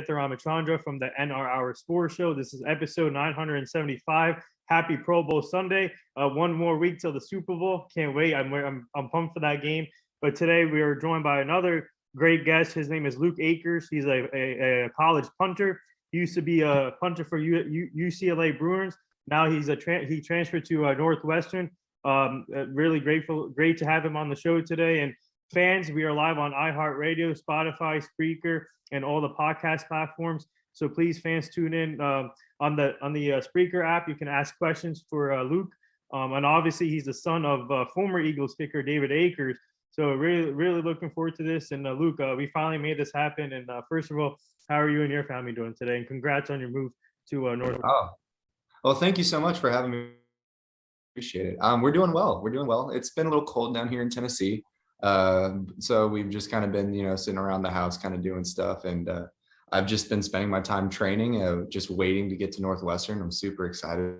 Ramachandra from the NR Hour Sports Show. This is episode 975. Happy Pro Bowl Sunday. One more week till the Super Bowl. Can't wait. I'm pumped for that game. But today we are joined by another great guest. His name is Luke Akers. He's a college punter. He used to be a punter for UCLA Bruins. Now he transferred to Northwestern. Really great to have him on the show today. And fans, we are live on iHeartRadio, Spotify, Spreaker, and all the podcast platforms. So please, fans, tune in on the Spreaker app. You can ask questions for Luke. And obviously, he's the son of former Eagles kicker David Akers. So really looking forward to this. And Luke, we finally made this happen. And first of all, how are you and your family doing today? And congrats on your move to Northwestern. Oh, well, thank you so much for having me. Appreciate it. We're doing well. It's been a little cold down here in Tennessee. So we've just kind of been, sitting around the house kind of doing stuff. And I've just been spending my time training, just waiting to get to Northwestern. I'm super excited.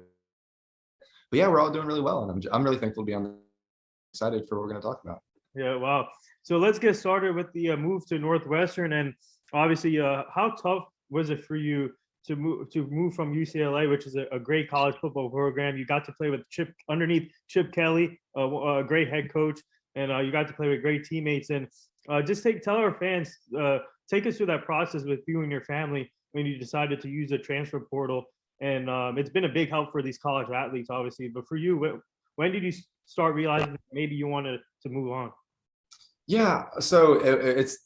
But yeah, we're all doing really well. And I'm really thankful to be excited for what we're going to talk about. Yeah, wow. So let's get started with the move to Northwestern. And obviously, how tough was it for you to move from UCLA, which is a great college football program? You got to play with underneath Chip Kelly, a great head coach, and you got to play with great teammates. And just tell our fans, take us through that process with you and your family when you decided to use the transfer portal. And it's been a big help for these college athletes, obviously. But for you, when did you start realizing that maybe you wanted to move on? Yeah, so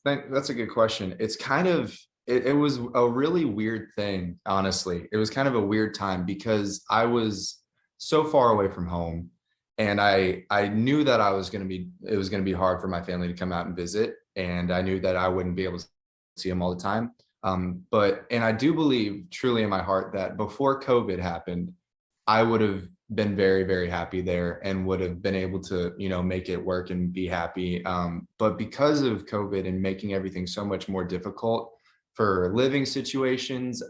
that's a good question. It's kind of it was a really weird thing, honestly. It was kind of a weird time because I was so far away from home, and I knew that it was going to be hard for my family to come out and visit, and I knew that I wouldn't be able to see them all the time. And I do believe truly in my heart that before COVID happened, I would have been very, very happy there and would have been able to, make it work and be happy. But because of COVID and making everything so much more difficult for living situations,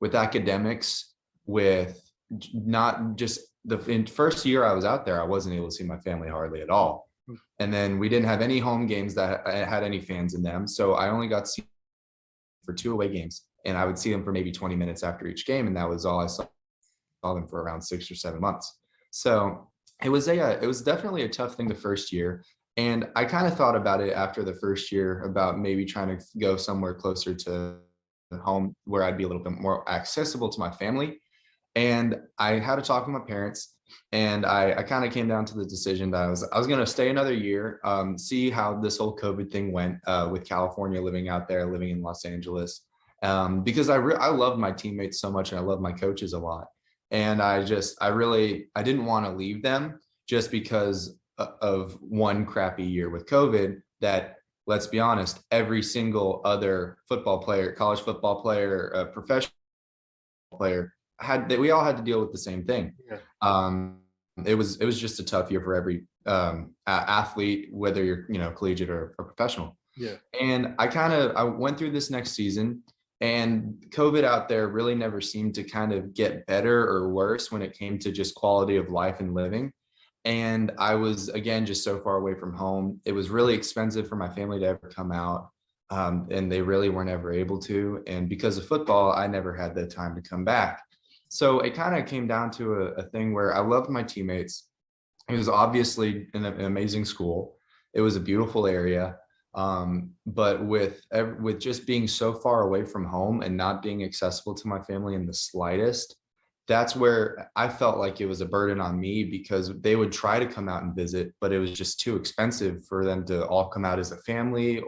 with academics, with not just in first year I was out there, I wasn't able to see my family hardly at all. And then we didn't have any home games that had any fans in them. So I only got to see for 2 away games, and I would see them for maybe 20 minutes after each game. And that was all I saw them for around 6 or 7 months. So it was definitely a tough thing the first year. And I kind of thought about it after the first year about maybe trying to go somewhere closer to home where I'd be a little bit more accessible to my family. And I had to talk with my parents, and I kind of came down to the decision that I was going to stay another year, see how this whole COVID thing went with California, living out there, living in Los Angeles, because I loved my teammates so much, and I love my coaches a lot. And I didn't want to leave them just because of one crappy year with COVID that, let's be honest, every single other football player, college football player, professional player we all had to deal with the same thing. Yeah. It was just a tough year for every athlete, whether you're, collegiate or professional. Yeah. And I went through this next season, and COVID out there really never seemed to kind of get better or worse when it came to just quality of life and living. And I was, again, just so far away from home. It was really expensive for my family to ever come out. And they really weren't ever able to. And because of football, I never had the time to come back. So it kind of came down to a thing where I loved my teammates. It was obviously an amazing school. It was a beautiful area. But with just being so far away from home and not being accessible to my family in the slightest, that's where I felt like it was a burden on me, because they would try to come out and visit, but it was just too expensive for them to all come out as a family,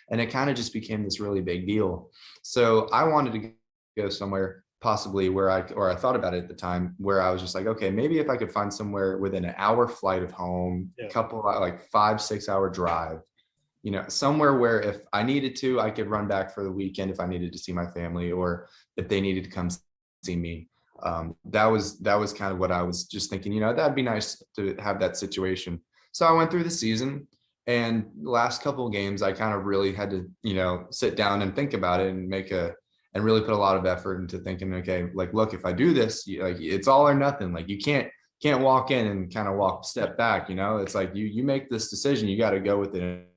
and it kind of just became this really big deal. So I wanted to go somewhere possibly where I thought about it at the time, where I was just like, okay, maybe if I could find somewhere within an hour flight of home, a couple like 5-6 hour drive, somewhere where if I needed to, I could run back for the weekend if I needed to see my family, or if they needed to come see me. That was kind of what I was just thinking, that'd be nice to have that situation. So I went through the season, and the last couple of games, I kind of really had to, sit down and think about it and really put a lot of effort into thinking, okay, like, look, if I do this, it's all or nothing. Like, you can't walk in and kind of step back, it's like you make this decision, you got to go with it.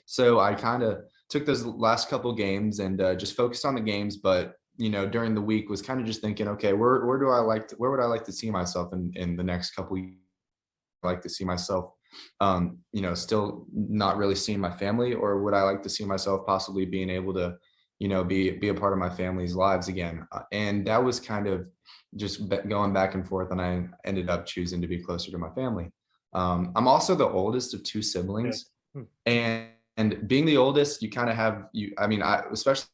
So I kind of took those last couple games and just focused on the games. But during the week was kind of just thinking, okay, where would I like to see myself in the next couple years? I like to see myself, still not really seeing my family, or would I like to see myself possibly being able to, be a part of my family's lives again? And that was kind of just going back and forth, and I ended up choosing to be closer to my family. I'm also the oldest of two Yeah. siblings, and being the oldest, you kind of have especially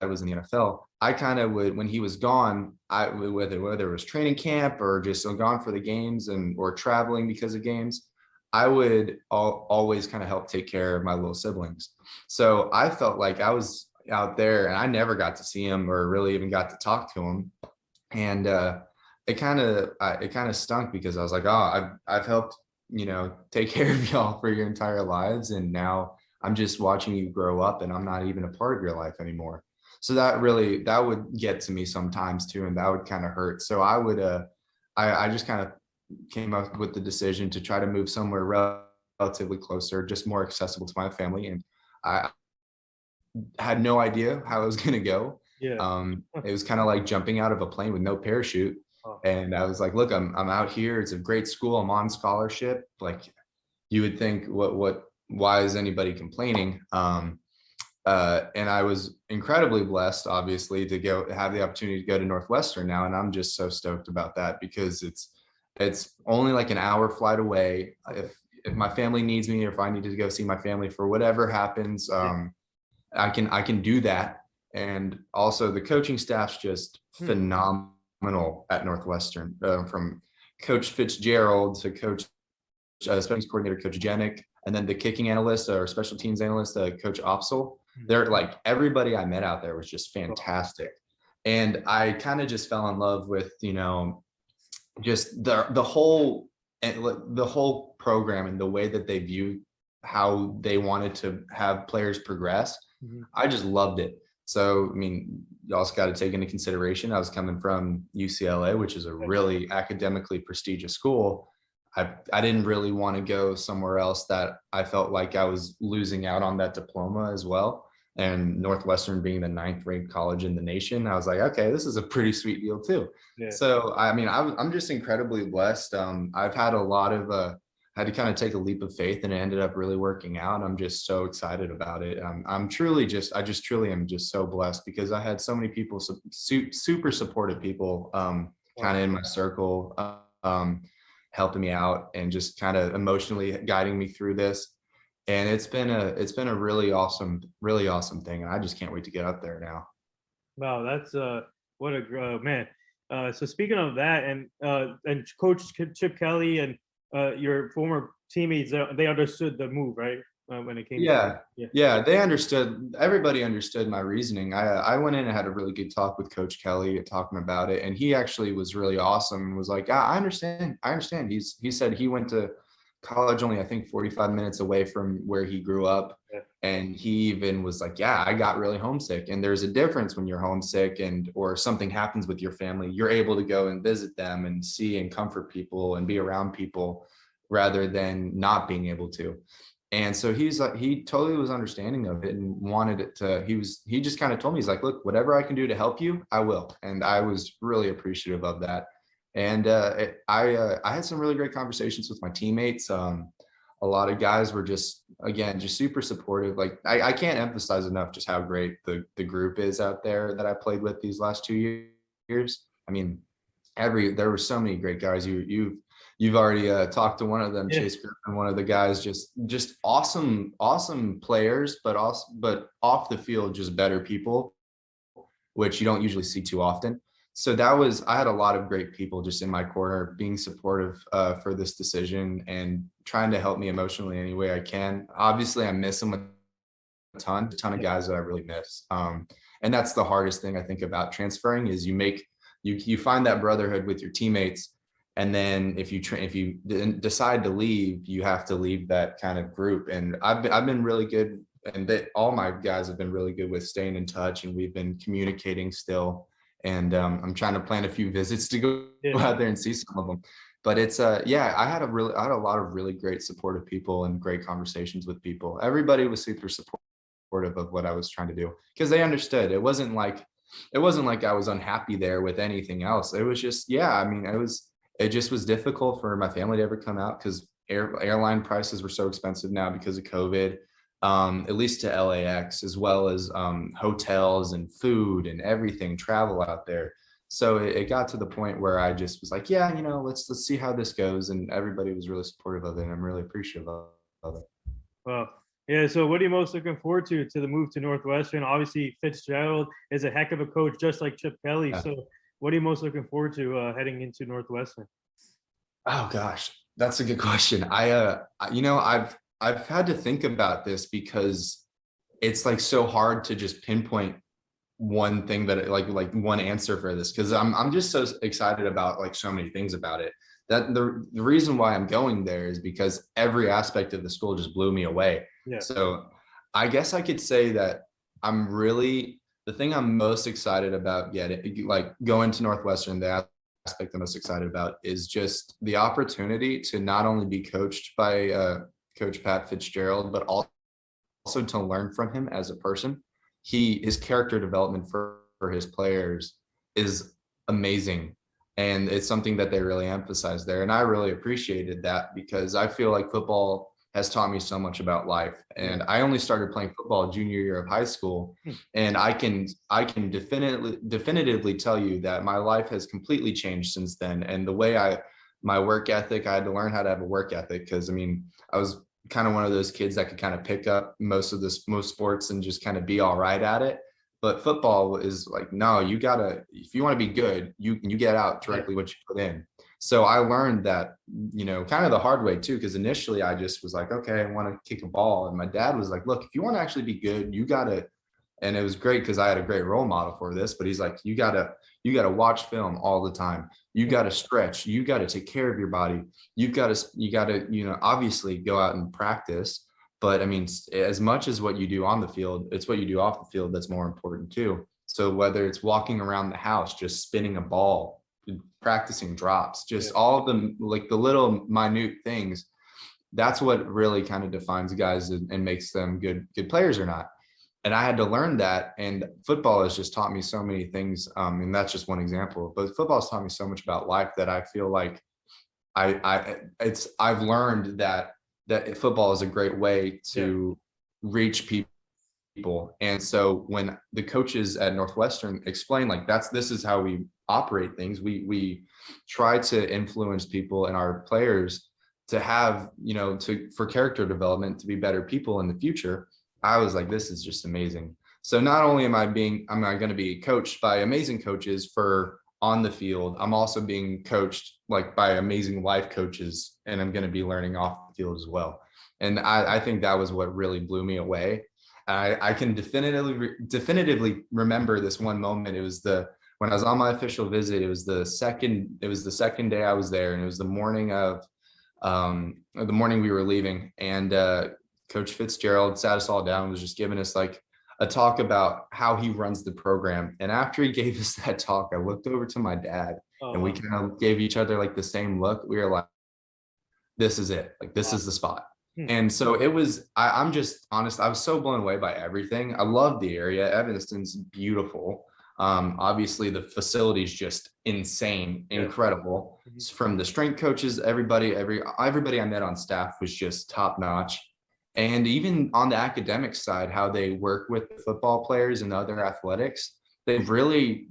I was in the NFL, I kind of would, when he was gone, whether it was training camp or just gone for the games or traveling because of games, I would always kind of help take care of my little siblings. So I felt like I was out there and I never got to see him or really even got to talk to him. And it kind of stunk because I was like, oh, I've helped, take care of y'all for your entire lives. And now I'm just watching you grow up and I'm not even a part of your life anymore. So that would get to me sometimes too, and that would kind of hurt. So I just kind of came up with the decision to try to move somewhere relatively closer, just more accessible to my family. And I had no idea how it was going to go. Yeah. It was kind of like jumping out of a plane with no parachute. Oh. And I was like, look, I'm out here. It's a great school. I'm on scholarship. Like, you would think, why is anybody complaining? And I was incredibly blessed, obviously, to have the opportunity to go to Northwestern now. And I'm just so stoked about that because it's only like an hour flight away. If my family needs me, or if I need to go see my family for whatever happens, I can do that. And also the coaching staff's just phenomenal at Northwestern, from Coach Fitzgerald to Coach special coordinator, Coach Jenick, and then the kicking analyst or special teams analyst, Coach Opsel. They're like, everybody I met out there was just fantastic. And I kind of just fell in love with, just the whole program and the way that they viewed how they wanted to have players progress. I just loved it. So, I mean, you also got to take into consideration, I was coming from UCLA, which is a really academically prestigious school. I didn't really want to go somewhere else that I felt like I was losing out on that diploma as well. And Northwestern being the 9th ranked college in the nation, I was like, okay, this is a pretty sweet deal too. Yeah. So, I mean, I'm just incredibly blessed. I've had had to kind of take a leap of faith, and it ended up really working out. I'm just so excited about it. I just truly am just so blessed because I had so many people, super supportive people, kind of in my circle, helping me out and just kind of emotionally guiding me through this. And it's been a really awesome thing. And I just can't wait to get up there now. Wow, that's what a man. So speaking of that, and Coach Chip Kelly and your former teammates, they understood the move, right? When it came yeah, they understood. Everybody understood my reasoning. I went in and had a really good talk with Coach Kelly, talking about it, and he actually was really awesome and was like, I understand. He said he went to college only, I think, 45 minutes away from where he grew up. And he even was like, yeah, I got really homesick. And there's a difference when you're homesick or something happens with your family, you're able to go and visit them and see and comfort people and be around people rather than not being able to. And so he's like, he totally was understanding of it and wanted it to, he just kind of told me, he's like, look, whatever I can do to help you, I will. And I was really appreciative of that. And I had some really great conversations with my teammates. A lot of guys were just super supportive. Like, I can't emphasize enough just how great the group is out there that I played with these last 2 years. I mean, there were so many great guys. You've already talked to one of them, Chase Griffin, one of the guys, just awesome players, but off the field, just better people, which you don't usually see too often. So I had a lot of great people just in my corner being supportive for this decision and trying to help me emotionally any way I can. Obviously, I miss them a ton of guys that I really miss. And that's the hardest thing I think about transferring is you find that brotherhood with your teammates. And then if you decide to leave, you have to leave that kind of group. And I've been really good, and all my guys have been really good with staying in touch, and we've been communicating still. And I'm trying to plan a few visits to go out there and see some of them. But it's I had a lot of really great supportive people and great conversations with people. Everybody was super supportive. supportive of what I was trying to do because they understood. It wasn't like I was unhappy there with anything else. It was just, yeah, I mean, it just was difficult for my family to ever come out because airline prices were so expensive now because of COVID, at least to LAX, as well as hotels and food and everything, travel out there. So it got to the point where I just was like, yeah, let's see how this goes. And everybody was really supportive of it. And I'm really appreciative of it. Well, yeah. So, what are you most looking forward to the move to Northwestern? Obviously, Fitzgerald is a heck of a coach, just like Chip Kelly. Yeah. So, what are you most looking forward to heading into Northwestern? Oh gosh, that's a good question. I've had to think about this because it's like so hard to just pinpoint one thing that like one answer for this because I'm just so excited about like so many things about it that the reason why I'm going there is because every aspect of the school just blew me away. Yeah. So I guess I could say that the thing I'm most excited about like going to Northwestern, the aspect I'm most excited about is just the opportunity to not only be coached by Coach Pat Fitzgerald, but also to learn from him as a person. His character development for his players is amazing. And it's something that they really emphasize there. And I really appreciated that because I feel like football has taught me so much about life. And I only started playing football junior year of high school. And I can definitively tell you that my life has completely changed since then. And the way my work ethic, I had to learn how to have a work ethic because I mean, I was kind of one of those kids that could kind of pick up most sports and just kind of be all right at it. But football is like, no, if you want to be good, you get out directly what you put in. So I learned that, kind of the hard way too, because initially I just was like, okay, I want to kick a ball. And my dad was like, look, if you want to actually be good, you got to, and it was great because I had a great role model for this, but he's like, you got to watch film all the time. You got to stretch. You got to take care of your body. You got to, obviously go out and practice. But I mean, as much as what you do on the field, it's what you do off the field that's more important too. So whether it's walking around the house, just spinning a ball, practicing drops, just all of them, like the little minute things, that's what really kind of defines guys and makes them good players or not. And I had to learn that. And football has just taught me so many things. And that's just one example. But football has taught me so much about life that I feel like I've learned that football is a great way to reach people. And so when the coaches at Northwestern explain like this is how we operate things, we try to influence people and our players to have, for character development, to be better people in the future. I was like, this is just amazing. So not only am I going to be coached by amazing coaches for on the field, I'm also being coached like by amazing life coaches, and I'm going to be learning off the field as well. And I think that was what really blew me away. I can definitively remember this one moment. It was when I was on my official visit. It was the second day I was there, and it was the morning we were leaving, and Coach Fitzgerald sat us all down and was just giving us like a talk about how he runs the program. And after he gave us that talk, I looked over to my dad and we kind of gave each other like the same look. We were like, this is it. Like, this is the spot. And so it was, I'm just honest. I was so blown away by everything. I love the area. Evanston's beautiful. Obviously the facility's just insane, incredible. From the strength coaches, everybody I met on staff was just top notch. And even on the academic side, how they work with the football players and other athletics, they really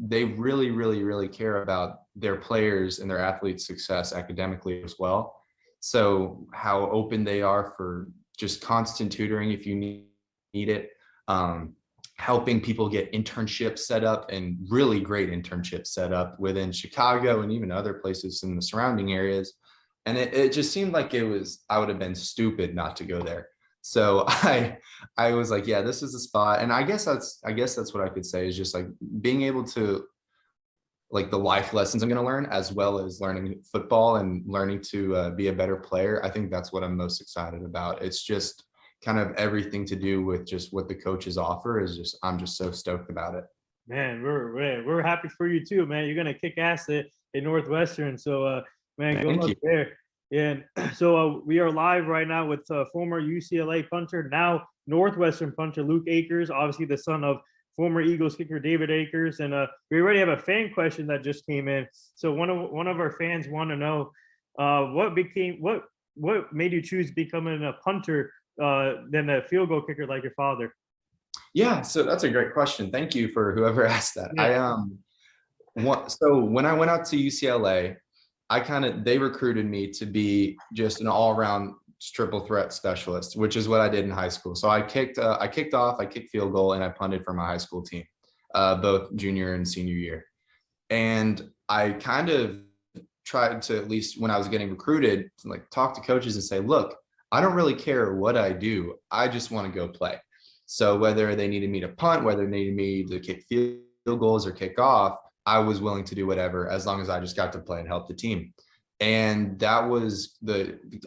care about their players and their athletes' success academically as well. So how open they are for just constant tutoring if you need it, helping people get internships set up, and really great internships set up within Chicago and even other places in the surrounding areas. And it just seemed like I would have been stupid not to go there. So I was like, yeah, this is the spot. And I guess that's what I could say is just like being able to, like, the life lessons I'm going to learn, as well as learning football and learning to be a better player. I think that's what I'm most excited about. It's just kind of everything to do with just what the coaches offer I'm just so stoked about it. Man, we're happy for you too, man. You're going to kick ass at Northwestern. So, man, good luck there. And so we are live right now with former UCLA punter, now Northwestern punter Luke Akers, obviously the son of former Eagles kicker David Akers. And we already have a fan question that just came in. So one of our fans want to know what made you choose becoming a punter than a field goal kicker like your father? Yeah, so that's a great question. Thank you for whoever asked that. Yeah. So when I went out to UCLA, they recruited me to be just an all-around triple threat specialist, which is what I did in high school. So I kicked off, I kicked field goal, and I punted for my high school team, both junior and senior year. And I kind of tried to, at least when I was getting recruited, to like talk to coaches and say, look, I don't really care what I do. I just want to go play. So whether they needed me to punt, whether they needed me to kick field goals or kick off, I was willing to do whatever as long as I just got to play and help the team. And that was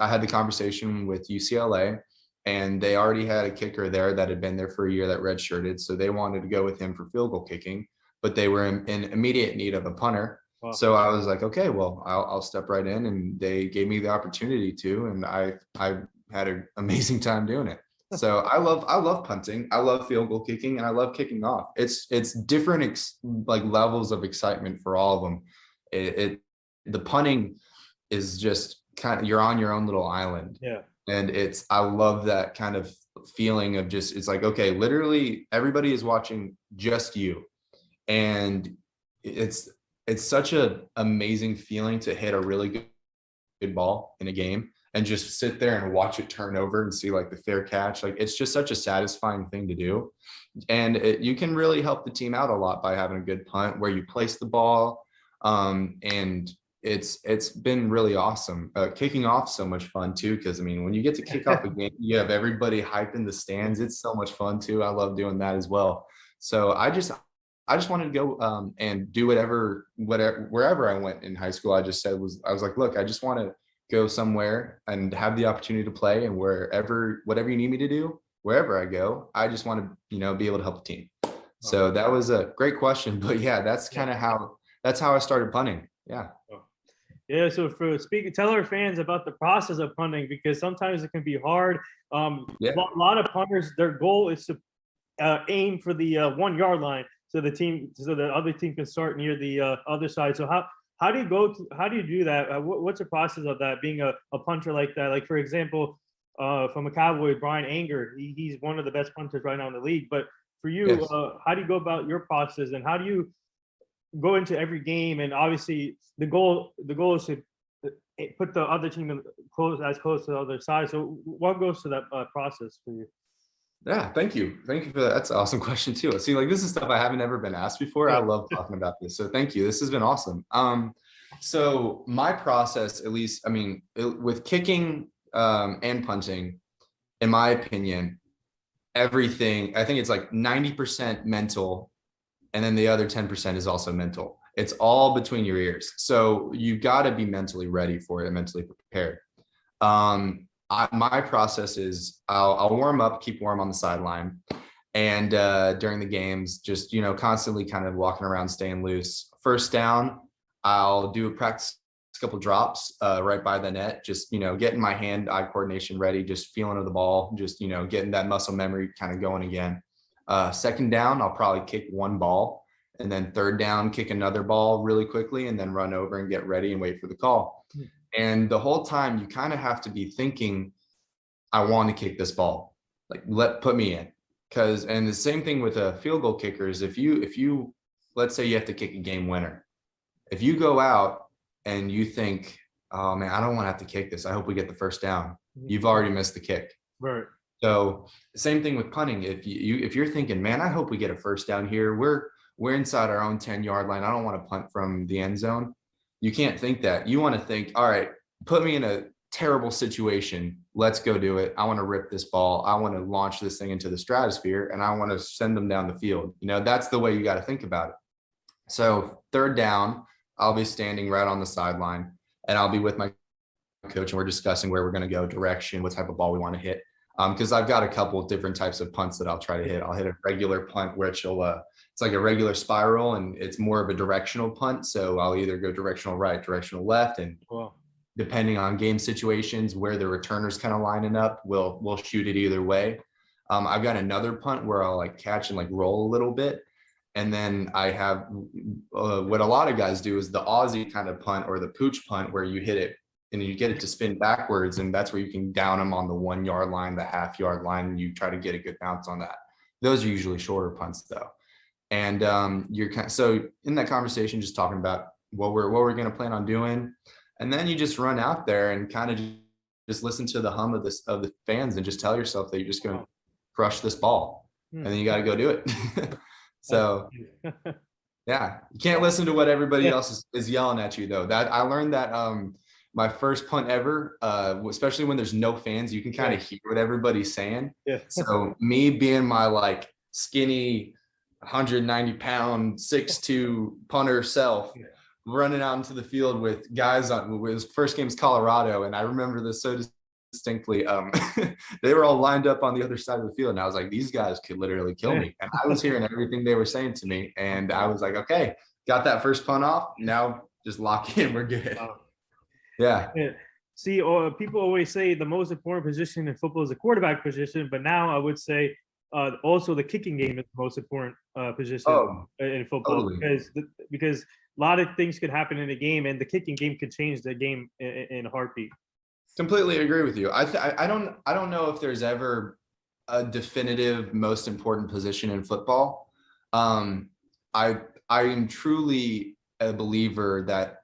I had the conversation with UCLA, and they already had a kicker there that had been there for a year that redshirted. So they wanted to go with him for field goal kicking, but they were in immediate need of a punter. Wow. So I was like, okay, well, I'll step right in, and they gave me the opportunity to, and I had an amazing time doing it. So I love punting, I love field goal kicking, and I love kicking off. It's different like levels of excitement for all of them. The punting is just kind of, you're on your own little island. Yeah. And I love that kind of feeling of just, it's like, okay, literally everybody is watching just you. And it's such an amazing feeling to hit a really good ball in a game and just sit there and watch it turn over and see like the fair catch. Like, it's just such a satisfying thing to do. And you can really help the team out a lot by having a good punt where you place the ball. And it's been really awesome. Kicking off so much fun too, because I mean, when you get to kick off a game, you have everybody hyped in the stands. It's so much fun too. I love doing that as well. So I just wanted to go and do whatever wherever I went in high school. I was like, look, I just want to go somewhere and have the opportunity to play, and whatever you need me to do, wherever I go, I just want to, be able to help the team. So that was a great question, but yeah, that's kind of how I started punting. Yeah. Yeah, so tell our fans about the process of punting, because sometimes it can be hard. A lot of punters, their goal is to aim for the 1 yard line, so the other team can start near the other side. So how do you do that? What's the process of that, being a punter like that? Like, for example, from a Cowboy, Brian Anger, he's one of the best punters right now in the league. But for you, Yes. How do you go about your process, and how do you go into every game? And obviously the goal is to put the other team as close to the other side. So what goes to that process for you? Yeah, thank you for that. That's an awesome question too. See, like, this is stuff I haven't ever been asked before. I love talking about this, so thank you. This has been awesome. So my process, at least, I mean, with kicking and punting, in my opinion, everything, I think it's like 90% mental, and then the other 10% is also mental. It's all between your ears. So you got to be mentally ready for it, mentally prepared. My process is I'll warm up, keep warm on the sideline, and during the games, just constantly kind of walking around, staying loose. First down, I'll do a practice couple drops right by the net, just getting my hand-eye coordination ready, just feeling of the ball, just getting that muscle memory kind of going again. Second down, I'll probably kick one ball, and then third down, kick another ball really quickly, and then run over and get ready and wait for the call. And the whole time you kind of have to be thinking, I want to kick this ball, like, put me in. And the same thing with a field goal kicker is, if you let's say you have to kick a game winner, if you go out and you think, oh man, I don't want to have to kick this, I hope we get the first down, you've already missed the kick. Right. So same thing with punting. If you're thinking, man, I hope we get a first down here, we're inside our own 10-yard line, I don't want to punt from the end zone. You can't think that. You want to think, all right, put me in a terrible situation, let's go do it. I want to rip this ball, I want to launch this thing into the stratosphere, and I want to send them down the field. That's the way you got to think about it. So third down, I'll be standing right on the sideline, and I'll be with my coach, and we're discussing where we're going to go, direction, what type of ball we want to hit. Because I've got a couple of different types of punts that I'll try to hit. I'll hit a regular punt, which it's like a regular spiral, and it's more of a directional punt. So I'll either go directional right, directional left, and depending on game situations where the returner's kind of lining up, we'll shoot it either way. I've got another punt where I'll like catch and like roll a little bit. And then I have what a lot of guys do is the Aussie kind of punt or the pooch punt where you hit it and you get it to spin backwards. And that's where you can down them on the 1 yard line, the half-yard line, and you try to get a good bounce on that. Those are usually shorter punts though. And you're kind of, so in that conversation, just talking about what we're going to plan on doing. And then you just run out there and kind of just listen to the hum of the fans and just tell yourself that you're just going to crush this ball. And then you got to go do it. So yeah, you can't listen to what everybody else is yelling at you though. That I learned that my first punt ever, especially when there's no fans, you can kind of hear what everybody's saying. Yeah. So me being my like skinny 190-pound 6'2" punter self, running out into the field with guys on his first game's Colorado, and I remember this so distinctly. They were all lined up on the other side of the field, and I was like, these guys could literally kill me. And I was hearing everything they were saying to me, and I was like, okay, got that first punt off. Now just lock in, we're good. Yeah. See, people always say the most important position in football is the quarterback position, but now I would say also the kicking game is the most important position in football. Totally. Because a lot of things could happen in a game, and the kicking game could change the game in a heartbeat. Completely agree with you. I don't know if there's ever a definitive most important position in football. I am truly a believer that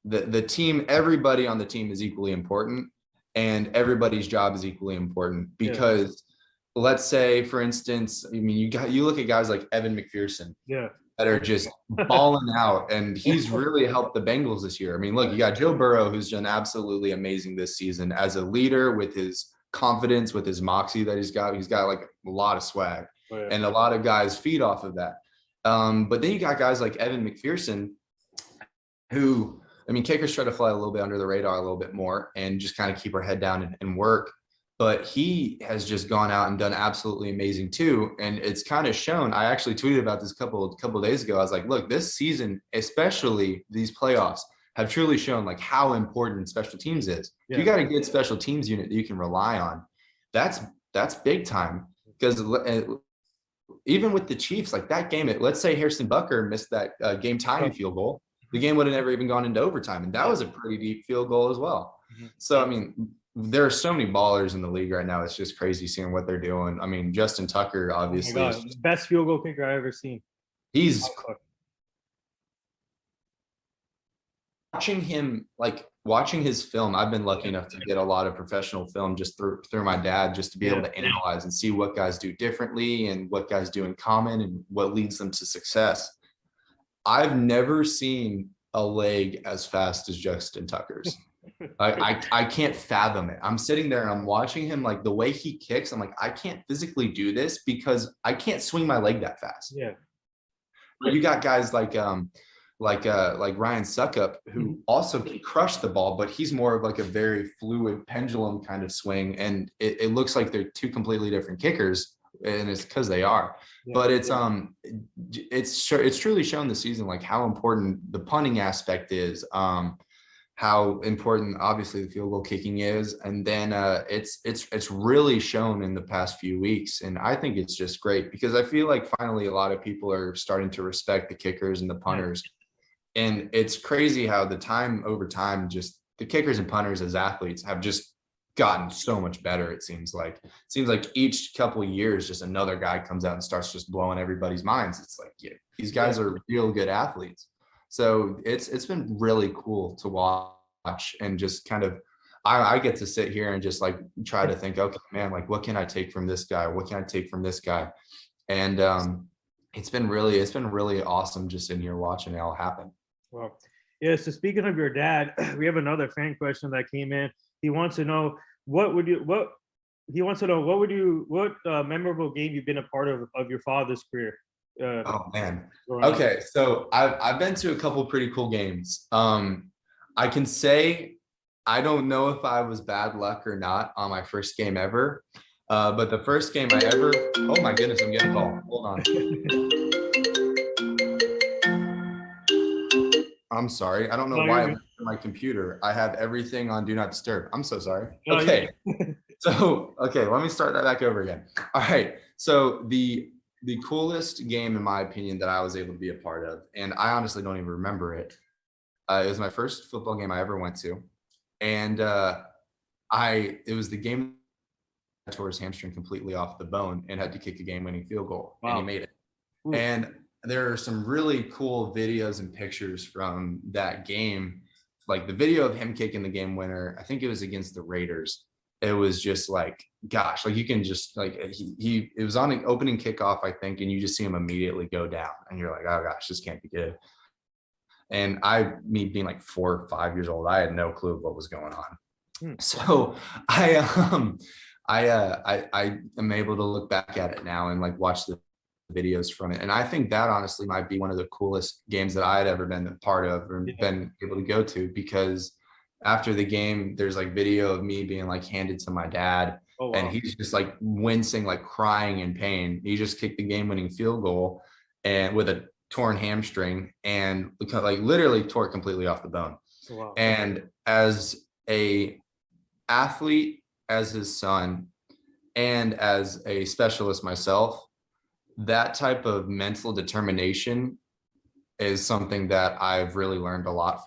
the team, everybody on the team is equally important, and everybody's job is equally important because let's say, for instance, I mean, you look at guys like Evan McPherson. That are just balling out, and he's really helped the Bengals this year. I mean, look, you got Joe Burrow, who's done absolutely amazing this season as a leader with his confidence, with his moxie that he's got. He's got like a lot of swag, and a lot of guys feed off of that. But then you got guys like Evan McPherson, who, I mean, kickers try to fly a little bit under the radar a little bit more and just kind of keep our head down and work. But he has just gone out and done absolutely amazing too. And it's kind of shown. I actually tweeted about this a couple of days ago. I was like, look, this season, especially these playoffs, have truly shown like how important special teams is. You got a good special teams unit that you can rely on. That's big time, because even with the Chiefs, like that game, let's say Harrison Butker missed that game tying field goal, the game would have never even gone into overtime. And that was a pretty deep field goal as well. So, I mean, there are so many ballers in the league right now. It's just crazy seeing what they're doing. I mean, Justin Tucker, obviously. Oh best field goal kicker I've ever seen. He's watching his film. I've been lucky enough to get a lot of professional film just through my dad, just to be able to analyze and see what guys do differently and what guys do in common and what leads them to success. I've never seen a leg as fast as Justin Tucker's. I can't fathom it. I'm sitting there and I'm watching him, like the way he kicks. I'm like, I can't physically do this because I can't swing my leg that fast. But you got guys like Ryan Suckup, who also can crush the ball, but he's more of like a very fluid pendulum kind of swing. And it looks like they're two completely different kickers, and it's because they are. But it's truly shown this season like how important the punting aspect is. How important obviously the field goal kicking is, and then it's really shown in the past few weeks, and I think it's just great because I feel like finally a lot of people are starting to respect the kickers and the punters, and it's crazy how over time just the kickers and punters as athletes have just gotten so much better. It seems like each couple of years just another guy comes out and starts just blowing everybody's minds. It's like these guys are real good athletes. So it's been really cool to watch, and just kind of I get to sit here and just like try to think, okay, man, like what can I take from this guy? What can I take from this guy? And it's been really awesome just sitting here watching it all happen. Well, yeah. So speaking of your dad, we have another fan question that came in. He wants to know what memorable game you've been a part of your father's career. Oh man. Okay, so I've been to a couple pretty cool games. I can say I don't know if I was bad luck or not on my first game ever, but the first game I ever. Oh my goodness, I'm getting a call. Hold on. I'm sorry. I don't know why my computer. I have everything on Do Not Disturb. I'm so sorry. Oh, Okay. yeah. So, okay, let me start that back over again. All right. So the coolest game, in my opinion, that I was able to be a part of, and I honestly don't even remember it. It was my first football game I ever went to, and it was the game that tore his hamstring completely off the bone and had to kick a game-winning field goal, and he Wow. made it. Ooh. And there are some really cool videos and pictures from that game, like the video of him kicking the game winner. I think it was against the Raiders. It was just like, gosh, like you can just like it was on an opening kickoff, I think, and you just see him immediately go down, and you're like, oh gosh, this can't be good. And me being like 4 or 5 years old, I had no clue what was going on. So I am able to look back at it now and like watch the videos from it. And I think that honestly might be one of the coolest games that I had ever been a part of or been able to go to, because after the game, there's like video of me being like handed to my dad. Oh, wow. And he's just like wincing, like crying in pain. He just kicked the game-winning field goal and with a torn hamstring and like literally tore it completely off the bone. Wow. And as a athlete, as his son, and as a specialist myself, that type of mental determination is something that I've really learned a lot.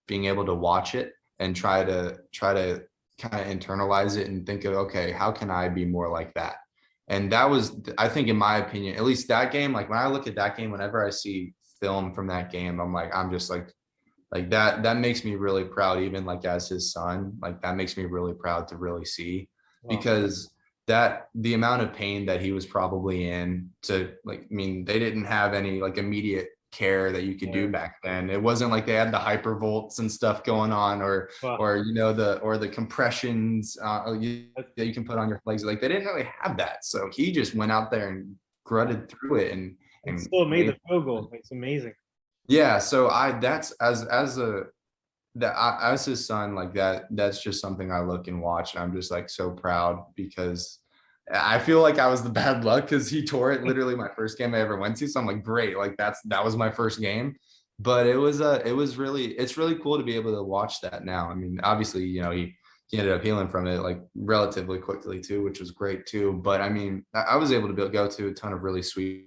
Being able to watch it and try to kind of internalize it and think of, okay, how can I be more like that? And that was, I think, in my opinion, at least that game, like when I look at that game, whenever I see film from that game, I'm just like that makes me really proud, even like as his son, like that makes me really proud to really see. Wow. Because the amount of pain that he was probably in to like, I mean, they didn't have any like immediate care that you could do back then. It wasn't like they had the hypervolts and stuff going on or you know the compressions that you can put on your legs. Like they didn't really have that. So he just went out there and grutted through it and still made the field goal. It's amazing. Yeah, so that's as his son, like that's just something I look and watch, and I'm just like so proud, because I feel like I was the bad luck because he tore it literally my first game I ever went to. So I'm like, great, like that was my first game. But it's really cool to be able to watch that now. I mean, obviously, you know, he ended up healing from it like relatively quickly too, which was great too. But I mean, I was able to go to a ton of really sweet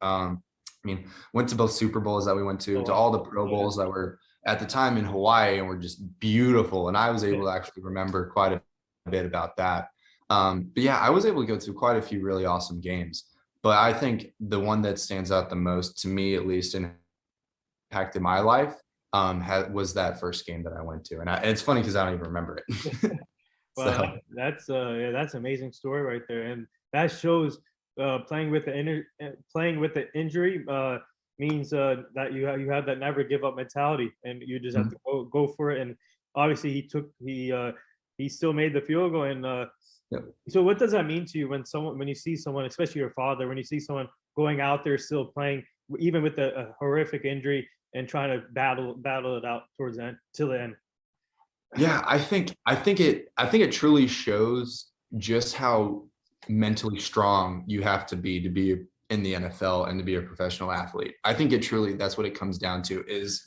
I mean, went to both Super Bowls that we went to all the Pro Bowls that were at the time in Hawaii and were just beautiful. And I was able to actually remember quite a bit about that. But yeah, I was able to go to quite a few really awesome games. But I think the one that stands out the most, to me at least, and impacted my life was that first game that I went to. And it's funny because I don't even remember it. Well, that's an amazing story right there. And that shows playing with the injury means that you have that never give up mentality, and you just have to go for it. And obviously he still made the field goal. And so what does that mean to you when you see someone, especially your father, when you see someone going out there still playing even with a horrific injury and trying to battle it out towards the end, till the end? Yeah, I think it truly shows just how mentally strong you have to be in the NFL and to be a professional athlete. I think it truly, that's what it comes down to is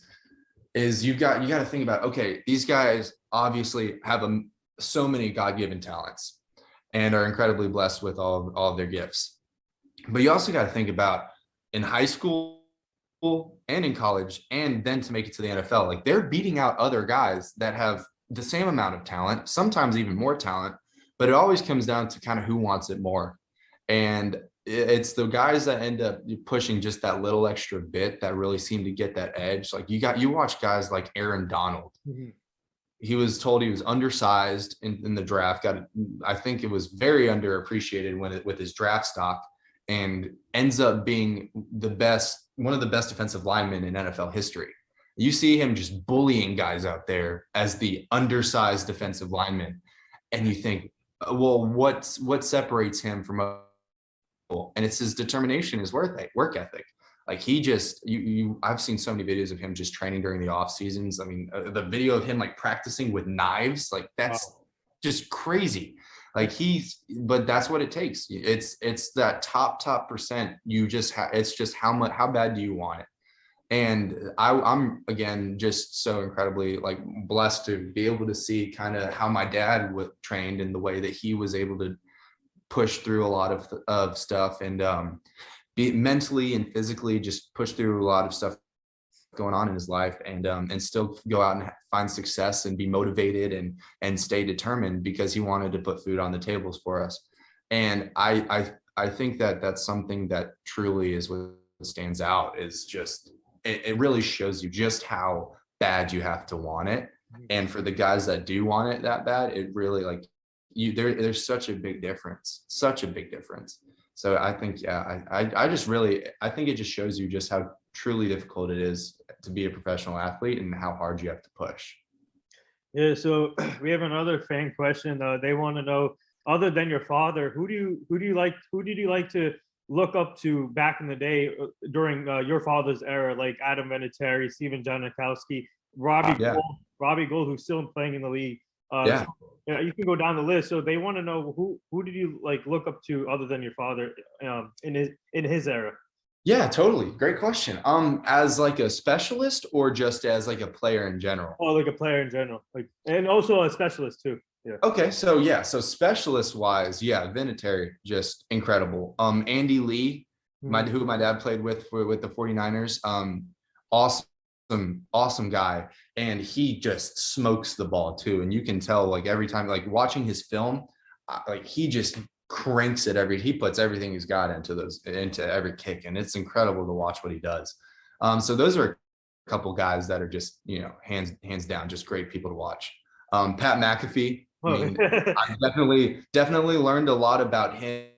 you got to think about, okay, these guys obviously have so many God-given talents and are incredibly blessed with all of their gifts. But you also got to think about in high school and in college, and then to make it to the NFL, like they're beating out other guys that have the same amount of talent, sometimes even more talent, but it always comes down to kind of who wants it more. And it's the guys that end up pushing just that little extra bit that really seem to get that edge. Like you watch guys like Aaron Donald. Mm-hmm. He was told he was undersized in the draft. I think it was very underappreciated with his draft stock, and ends up being one of the best defensive linemen in NFL history. You see him just bullying guys out there as the undersized defensive lineman, and you think, well, what separates him from and it's his determination, his work ethic. Like he just, I've seen so many videos of him just training during the off seasons. I mean, the video of him like practicing with knives, like that's just crazy. Like but that's what it takes. It's that top percent. You just it's just how bad do you want it? And I'm again just so incredibly like blessed to be able to see kind of how my dad trained in the way that he was able to push through a lot of stuff, and be mentally and physically just push through a lot of stuff going on in his life, and still go out and find success and be motivated and stay determined because he wanted to put food on the tables for us. And I think that that's something that truly is what stands out, is just it really shows you just how bad you have to want it. And for the guys that do want it that bad, it really like there's such a big difference, such a big difference. So I think, yeah, I just really, I think it just shows you just how truly difficult it is to be a professional athlete and how hard you have to push. Yeah, so we have another fan question. They want to know, other than your father, who did you like to look up to back in the day during your father's era, like Adam Vinatieri, Steven Janikowski, Yeah. Robbie Gould, who's still playing in the league. Yeah. So, yeah, you can go down the list. So they want to know who did you like look up to other than your father in his era? Yeah, totally. Great question. As like a specialist or just as like a player in general? Oh, like a player in general, like, and also a specialist too. Yeah. Okay, so yeah, so specialist wise, yeah, Vinatieri, just incredible. Andy Lee, who my dad played with the 49ers, awesome guy, and he just smokes the ball too. And you can tell like every time, like watching his film, like he just cranks it he puts everything he's got into every kick, and it's incredible to watch what he does. So those are a couple guys that are just, you know, hands down, just great people to watch. Pat McAfee. I mean, I definitely learned a lot about him,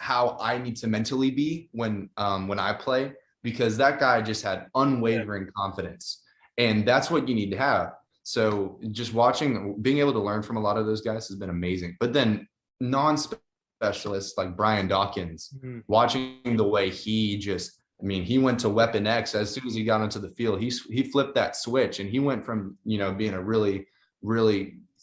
how I need to mentally be when I play, because that guy just had unwavering confidence, and that's what you need to have. So just being able to learn from a lot of those guys has been amazing. But then non-specialists like Brian Dawkins, watching the way he just, I mean, he went to Weapon X as soon as he got onto the field. He flipped that switch, and he went from, you know, being a really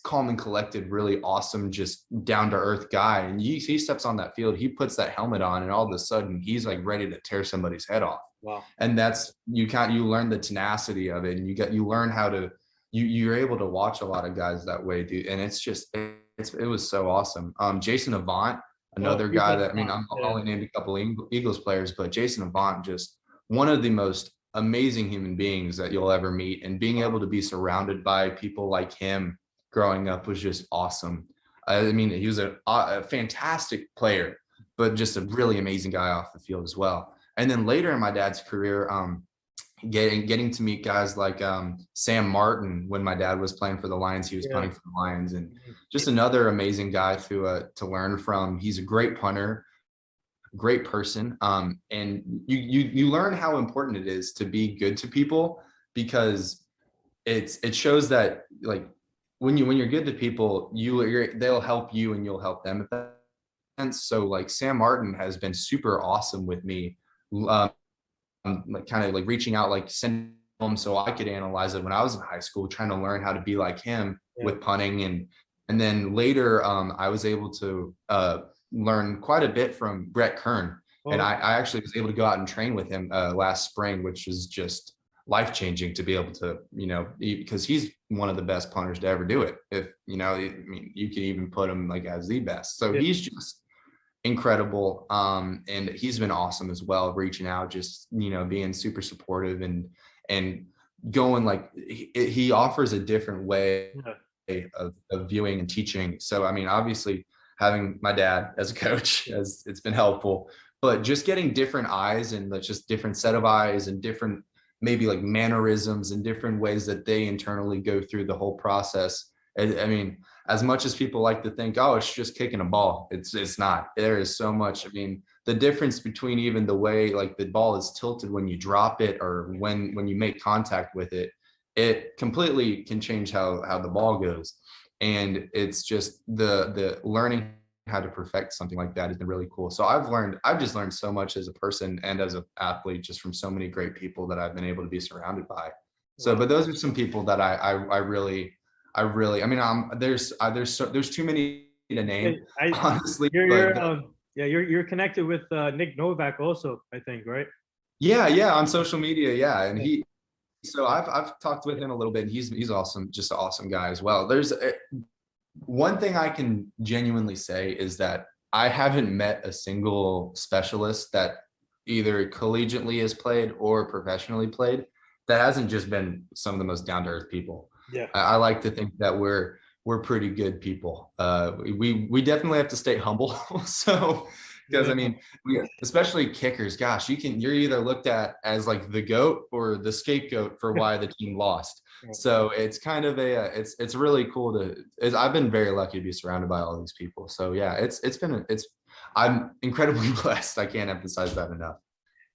calm and collected, really awesome, just down to earth guy. And he steps on that field, he puts that helmet on, and all of a sudden he's like ready to tear somebody's head off. Wow. And that's, you learn the tenacity of it, and you learn how to, you're able to watch a lot of guys that way, dude. And it's just, it was so awesome. Jason Avant, another guy that, I mean, I'm only named a couple Eagles players, but Jason Avant, just one of the most amazing human beings that you'll ever meet. And being able to be surrounded by people like him growing up was just awesome. I mean, he was a fantastic player, but just a really amazing guy off the field as well. And then later in my dad's career, getting to meet guys like Sam Martin. When my dad was playing for the Lions, he was punting for the Lions, and just another amazing guy to learn from. He's a great punter, great person, and you learn how important it is to be good to people, because it shows that, like, when you're good to people, they'll help you and you'll help them. And so like Sam Martin has been super awesome with me, like kind of like reaching out, like sending him so I could analyze it when I was in high school, trying to learn how to be like him with punting. And then later I was able to learn quite a bit from Brett Kern. And I actually was able to go out and train with him last spring, which was just life-changing to be able to, you know, because he's one of the best punters to ever do it. If, you know, I mean, you could even put him like as the best. So he's just incredible. And he's been awesome as well, reaching out, just, you know, being super supportive and going, like, he offers a different way of viewing and teaching. So, I mean, obviously having my dad as a coach, it's been helpful, but just getting different eyes, and just different set of eyes, and different maybe like mannerisms and different ways that they internally go through the whole process. I mean, as much as people like to think, oh, it's just kicking a ball, it's not. There is so much. I mean, the difference between even the way like the ball is tilted when you drop it, or when you make contact with it, it completely can change how the ball goes. And it's just the learning how to perfect something like that has been really cool. So I've just learned so much as a person and as an athlete, just from so many great people that I've been able to be surrounded by. So, but those are some people that I really, I mean, there's too many to name, honestly. You're connected with Nick Novak also, I think, right? Yeah, on social media, yeah. And so I've talked with him a little bit, and he's awesome, just an awesome guy as well. One thing I can genuinely say is that I haven't met a single specialist that either collegiately has played or professionally played that hasn't just been some of the most down to earth people. Yeah. I like to think that we're pretty good people. We definitely have to stay humble. So because Yeah. I mean, especially kickers, gosh, you're either looked at as like the goat or the scapegoat for why the team lost. So it's kind of it's really cool I've been very lucky to be surrounded by all these people. So yeah, I'm incredibly blessed. I can't emphasize that enough.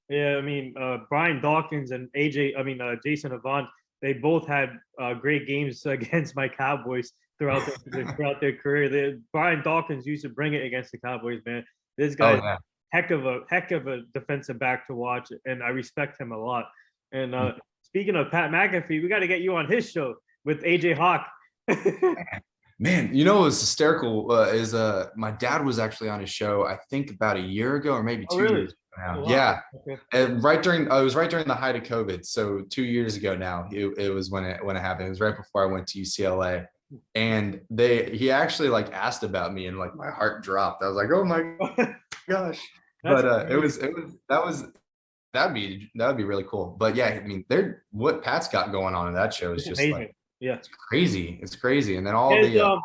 Yeah, I mean, Brian Dawkins and Jason Avant, they both had great games against my Cowboys throughout their career. Brian Dawkins used to bring it against the Cowboys, man. This Oh guy's yeah. heck of a defensive back to watch, and I respect him a lot. And speaking of Pat McAfee, we got to get you on his show with AJ Hawk. Man, you know what was hysterical is my dad was actually on his show, I think about a year ago or maybe Oh, 2 years really? ago now. Oh, wow. Yeah. Okay. And it was right during the height of COVID. So 2 years ago now, it was when it happened. It was right before I went to UCLA. And he actually like asked about me and like my heart dropped. I was like, oh my gosh. That's But that'd be really cool. But yeah, I mean, what Pat's got going on in that show is it's just like amazing. Yeah. it's crazy. It's crazy. And then all And, the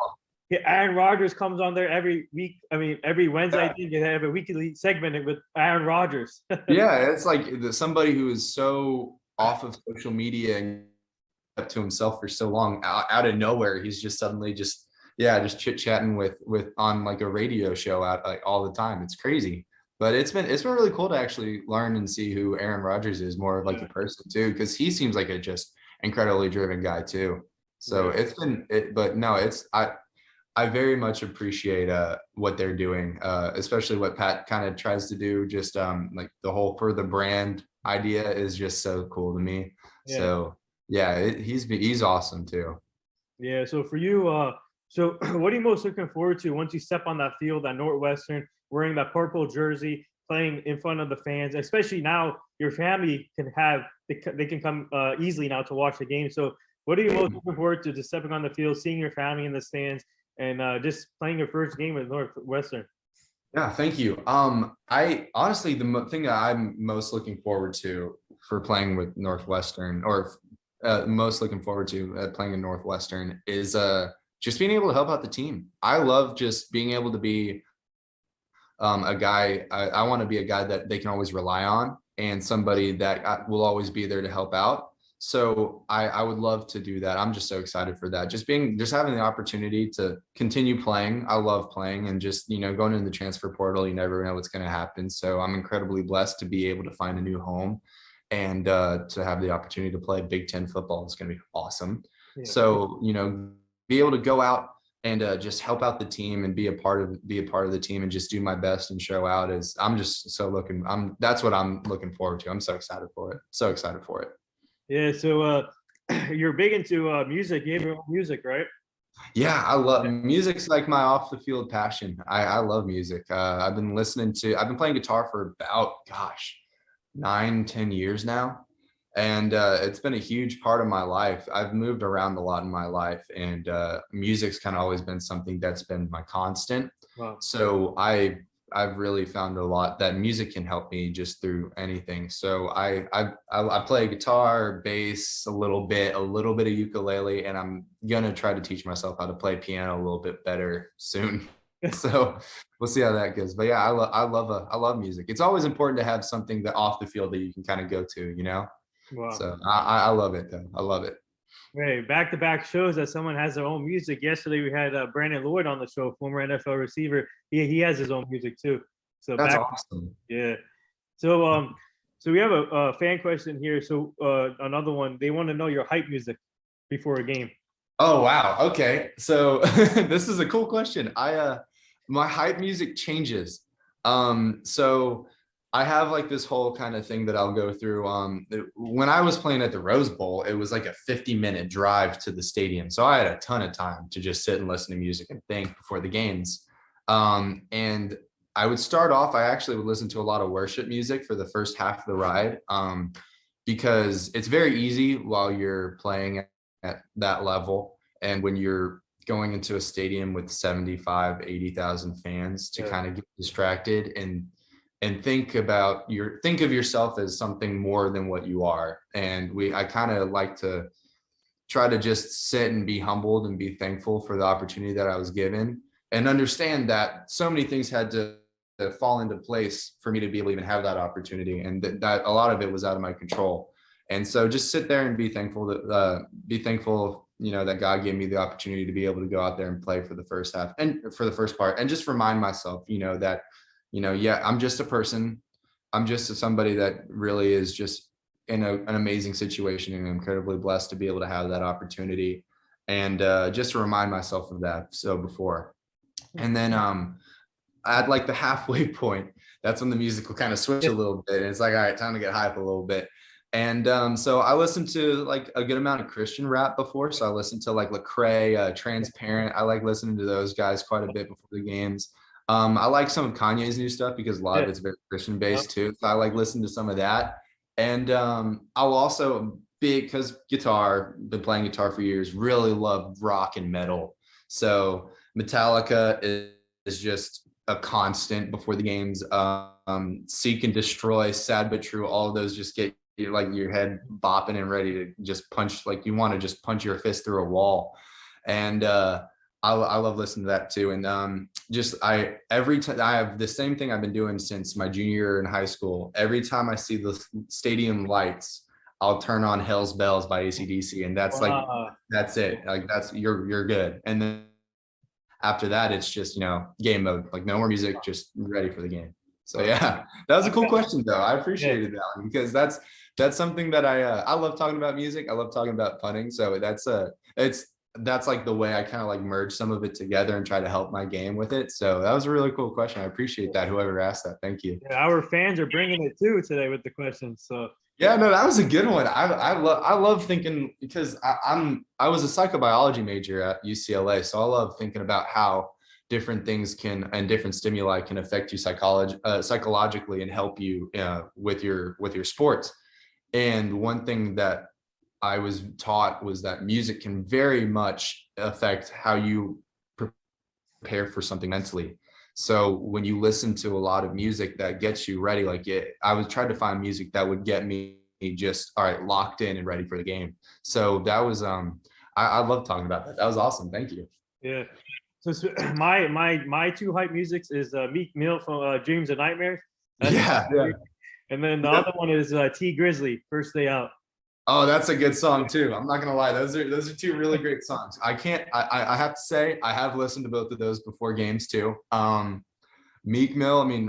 yeah, Aaron Rodgers comes on there every week. I mean, every Wednesday, I think they have a weekly segment with Aaron Rodgers. yeah, it's like somebody who is so off of social media and up to himself for so long, out of nowhere, he's just suddenly just chit chatting with on like a radio show out like all the time. It's crazy, but it's been really cool to actually learn and see who Aaron Rodgers is more of like a person too, because he seems like a just incredibly driven guy too. So Yeah. but no, I very much appreciate what they're doing, especially what Pat kind of tries to do. Just like the whole for the brand idea is just so cool to me. Yeah. So yeah, he's awesome too. Yeah. So for you, so what are you most looking forward to once you step on that field at Northwestern, wearing that purple jersey, playing in front of the fans, especially now your family they can come easily now to watch the game. So what are you most looking forward to? Just stepping on the field, seeing your family in the stands, and just playing your first game with Northwestern. Yeah, thank you. I honestly, thing that I'm most looking forward to for playing with Northwestern, or most looking forward to playing in Northwestern, is just being able to help out the team. I love just being able to be a guy. I want to be a guy that they can always rely on, and somebody that will always be there to help out. So I would love to do that. I'm just so excited for that. Just having the opportunity to continue playing. I love playing, and just, going into the transfer portal, you never know what's going to happen. So I'm incredibly blessed to be able to find a new home, and to have the opportunity to play Big Ten football is going to be awesome. Yeah. So, be able to go out and just help out the team and be a part of the team and just do my best and show out that's what I'm looking forward to. I'm so excited for it. So excited for it. Yeah, so you're big into music. You have your own music, right? Yeah, I love music's like my off the field passion. I love music. I've been playing guitar for about, gosh, 9-10 years now. And it's been a huge part of my life. I've moved around a lot in my life, and music's kind of always been something that's been my constant. Wow. So I've really found a lot that music can help me just through anything. So I play guitar, bass, a little bit of ukulele, and I'm gonna try to teach myself how to play piano a little bit better soon. So we'll see how that goes. But yeah, I love music. It's always important to have something that off the field that you can kind of go to. Wow. So I love it though. I love it. Hey, back-to-back shows that someone has their own music. Yesterday we had Brandon Lloyd on the show, former NFL receiver. He has his own music too. So That's awesome. Yeah. So we have a fan question here. So another one. They want to know your hype music before a game. Oh wow. Okay. So this is a cool question. My hype music changes. So I have like this whole kind of thing that I'll go through. When I was playing at the Rose Bowl, it was like a 50-minute drive to the stadium. So I had a ton of time to just sit and listen to music and think before the games. And I would start off, I actually would listen to a lot of worship music for the first half of the ride, because it's very easy while you're playing at that level. And when you're going into a stadium with 75, 80,000 fans to kind of get distracted and think of yourself as something more than what you are. And I kind of like to try to just sit and be humbled and be thankful for the opportunity that I was given, and understand that so many things had to fall into place for me to be able to even have that opportunity, and that a lot of it was out of my control. And so just sit there and be thankful that God gave me the opportunity to be able to go out there and play for the first half and for the first part, and just remind myself, that, yeah, I'm just a person. I'm just somebody that really is just in an amazing situation, and incredibly blessed to be able to have that opportunity, and just to remind myself of that. So before, and then at like the halfway point, that's when the music will kind of switch a little bit, and it's like, all right, time to get hype a little bit. And so I listened to like a good amount of Christian rap before. So I listened to like Lecrae, Transparent. I like listening to those guys quite a bit before the games. I like some of Kanye's new stuff because a lot of it's very Christian based too. So I like listening to some of that. And I'll also because been playing guitar for years, really love rock and metal. So Metallica is just a constant before the games. Seek and Destroy, Sad But True, all of those just get like your head bopping and ready to just punch, like you want to just punch your fist through a wall. And I love listening to that too. And every time I have the same thing I've been doing since my junior year in high school. Every time I see the stadium lights, I'll turn on Hell's Bells by AC/DC, and that's that's it. Like you're good. And then after that, it's just, game mode, like no more music, just ready for the game. So yeah, that was a cool question though. I appreciated that one, because that's something that I love talking about music. I love talking about punting. So that's like the way I kind of like merge some of it together and try to help my game with it. So that was a really cool question. I appreciate that. Whoever asked that. Thank you. Yeah, our fans are bringing it too today with the questions. So yeah, no, that was a good one. I love thinking, because I was a psychobiology major at UCLA. So I love thinking about how different things and different stimuli can affect you psychologically and help you with your sports. And one thing that I was taught was that music can very much affect how you prepare for something mentally. So when you listen to a lot of music that gets you ready, I was trying to find music that would get me just all right, locked in and ready for the game. So that was I love talking about that. That was awesome. Thank you. Yeah. So my two hype musics is Meek Mill from Dreams and Nightmares. Yeah. And then the other one is T Grizzly, First Day Out. Oh, that's a good song too. I'm not gonna lie; those are two really great songs. I have to say I have listened to both of those before games too. Meek Mill. I mean,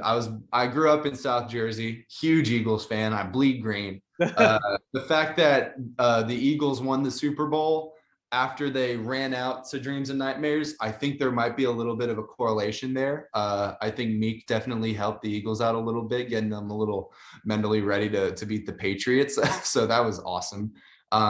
I grew up in South Jersey, huge Eagles fan. I bleed green. The fact that the Eagles won the Super Bowl after they ran out to Dreams and Nightmares, I think there might be a little bit of a correlation there. I think Meek definitely helped the Eagles out a little bit, getting them a little mentally ready to beat the Patriots. So that was awesome.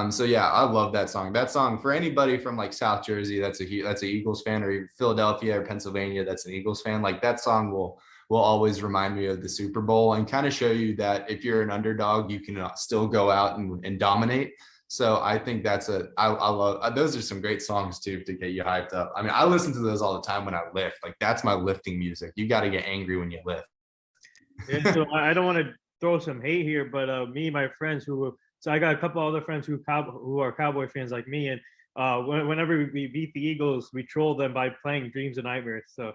So yeah, I love that song. That song, for anybody from like South Jersey that's an Eagles fan, or even Philadelphia or Pennsylvania that's an Eagles fan, like that song will always remind me of the Super Bowl, and kind of show you that if you're an underdog, you can still go out and dominate. So I think I love those. Are some great songs too to get you hyped up. I mean, I listen to those all the time when I lift. Like that's my lifting music. You got to get angry when you lift. Yeah, so I don't want to throw some hate here, but me and my friends so I got a couple other friends who are Cowboy fans like me, and whenever we beat the Eagles, we troll them by playing Dreams and Nightmares. So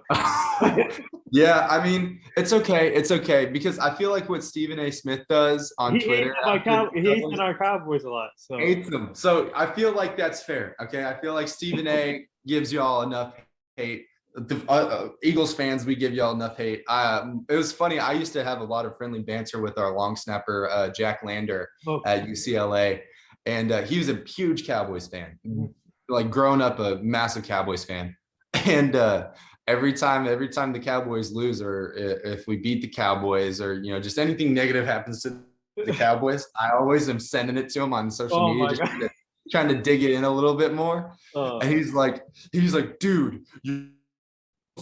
yeah, I mean, it's okay because I feel like what Stephen A. Smith does on Twitter, he hates on our Cowboys a lot. So hates them. So I feel like that's fair. Okay, I feel like Stephen A. gives y'all enough hate. The Eagles fans, we give y'all enough hate. It was funny. I used to have a lot of friendly banter with our long snapper Jack Lander at UCLA, and he was a huge Cowboys fan. Like growing up, a massive Cowboys fan, and every time the Cowboys lose, or if we beat the Cowboys, or just anything negative happens to the Cowboys, I always am sending it to him on social media, just trying to dig it in a little bit more. And he's like, dude, you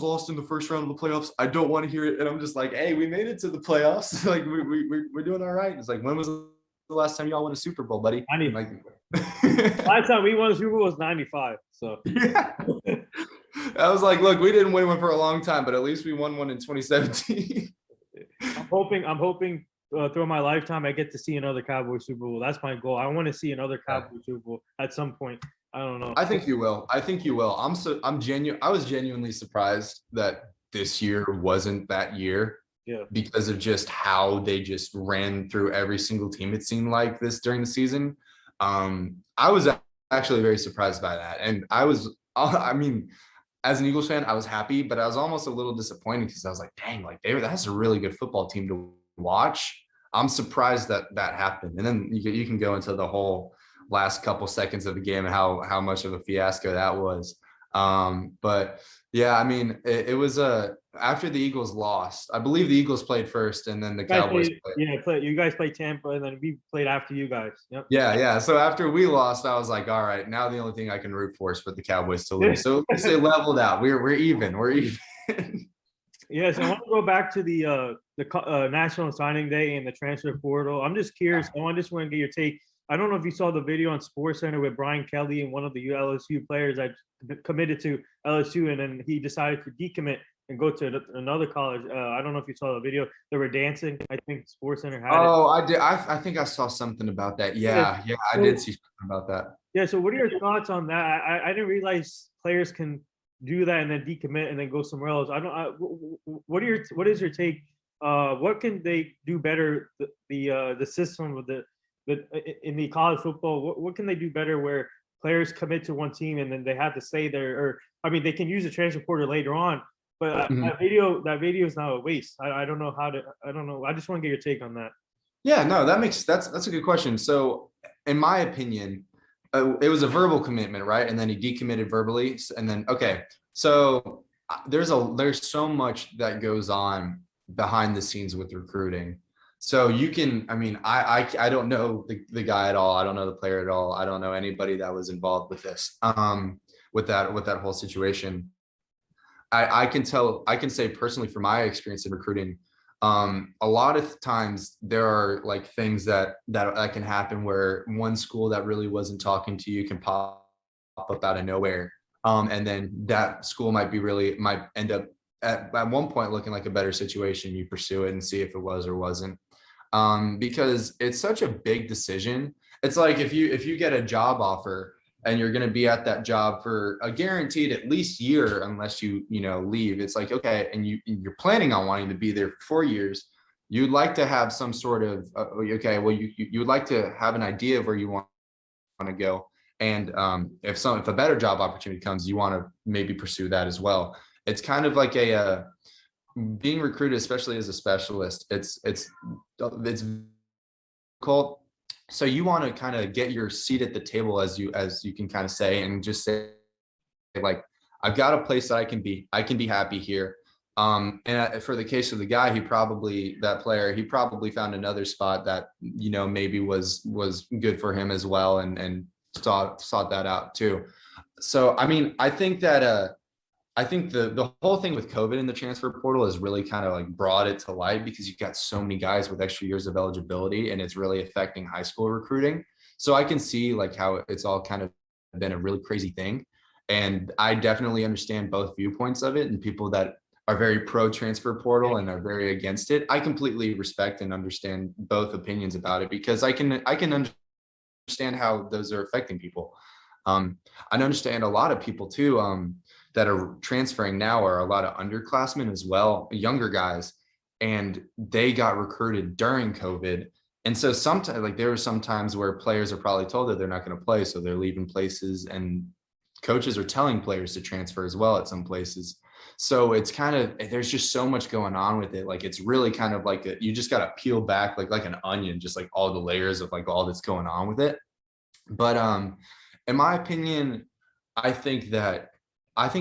lost in the first round of the playoffs. I don't want to hear it. And I'm just like, hey, we made it to the playoffs. Like we're doing all right. It's like, when was the last time y'all won a Super Bowl, buddy? Like, last time we won a Super Bowl was 95. So yeah. I was like, look, we didn't win one for a long time, but at least we won one in 2017. I'm hoping through my lifetime I get to see another Cowboys Super Bowl. That's my goal. I want to see another Cowboys Super Bowl at some point. I don't know. I think you will. I was genuinely surprised that this year wasn't that year. Yeah. Because of just how they just ran through every single team, it seemed like this during the season. I was actually very surprised by that. And I mean, as an Eagles fan, I was happy, but I was almost a little disappointed because I was like, dang, like that's a really good football team to watch. I'm surprised that happened. And then you can go into the whole last couple seconds of the game and how much of a fiasco that was. But yeah, I mean, it was after the Eagles lost. I believe the Eagles played first, and then the Cowboys played. Yeah, you guys played Tampa, and then we played after you guys. Yep. Yeah. So after we lost, I was like, all right, now the only thing I can root for is for the Cowboys to lose. So at least they leveled out. We're even. We're even. Yes, I want to go back to the National Signing Day and the transfer portal. I'm just curious. I just want to get your take. I don't know if you saw the video on SportsCenter with Brian Kelly and one of the LSU players that committed to LSU, and then he decided to decommit and go to another college. I don't know if you saw the video. They were dancing. I think SportsCenter had it. I did. I think I saw something about that. Yeah, I did see something about that. Yeah. So what are your thoughts on that? I didn't realize players can do that and then decommit and then go somewhere else. What is your take? What can they do better? The system with in the college football, what can they do better where players commit to one team and then they have to stay there? Or I mean, they can use the transfer portal later on, but that video is now a waste. I don't know how to. I don't know. I just want to get your take on that. Yeah, no, that's a good question. So, in my opinion, it was a verbal commitment, right? And then he decommitted verbally, and then okay. So there's so much that goes on behind the scenes with recruiting. So you can, I mean, I don't know the guy at all. I don't know the player at all. I don't know anybody that was involved with this, with that whole situation. I can say personally from my experience in recruiting, a lot of times there are like things that can happen where one school that really wasn't talking to you can pop up out of nowhere. And then that school might end up at one point looking like a better situation. You pursue it and see if it was or wasn't. Because it's such a big decision. It's like if you get a job offer and you're going to be at that job for a guaranteed at least year, unless you leave, it's like, okay. And you're planning on wanting to be there for 4 years. You'd like to have some sort of, you would like to have an idea of where you want to go. And if a better job opportunity comes, you want to maybe pursue that as well. It's kind of like being recruited, especially as a specialist, it's difficult. So you want to kind of get your seat at the table, as you can kind of say, and just say, like, I've got a place that I can be happy here. And for the case of the guy, he probably found another spot that, maybe was good for him as well, and sought that out too. So, I mean, I think that, I think the whole thing with COVID and the transfer portal has really kind of like brought it to light, because you've got so many guys with extra years of eligibility, and it's really affecting high school recruiting. So I can see like how it's all kind of been a really crazy thing. And I definitely understand both viewpoints of it, and people that are very pro transfer portal and are very against it. I completely respect and understand both opinions about it, because I can understand how those are affecting people. I understand a lot of people too, that are transferring now are a lot of underclassmen as well, younger guys, and they got recruited during COVID. And so sometimes, like, there were some times where players are probably told that they're not going to play, so they're leaving places, and coaches are telling players to transfer as well at some places. So it's kind of, there's just so much going on with it. Like, it's really kind of like you just got to peel back like an onion, just like all the layers of like all that's going on with it. But in my opinion, I think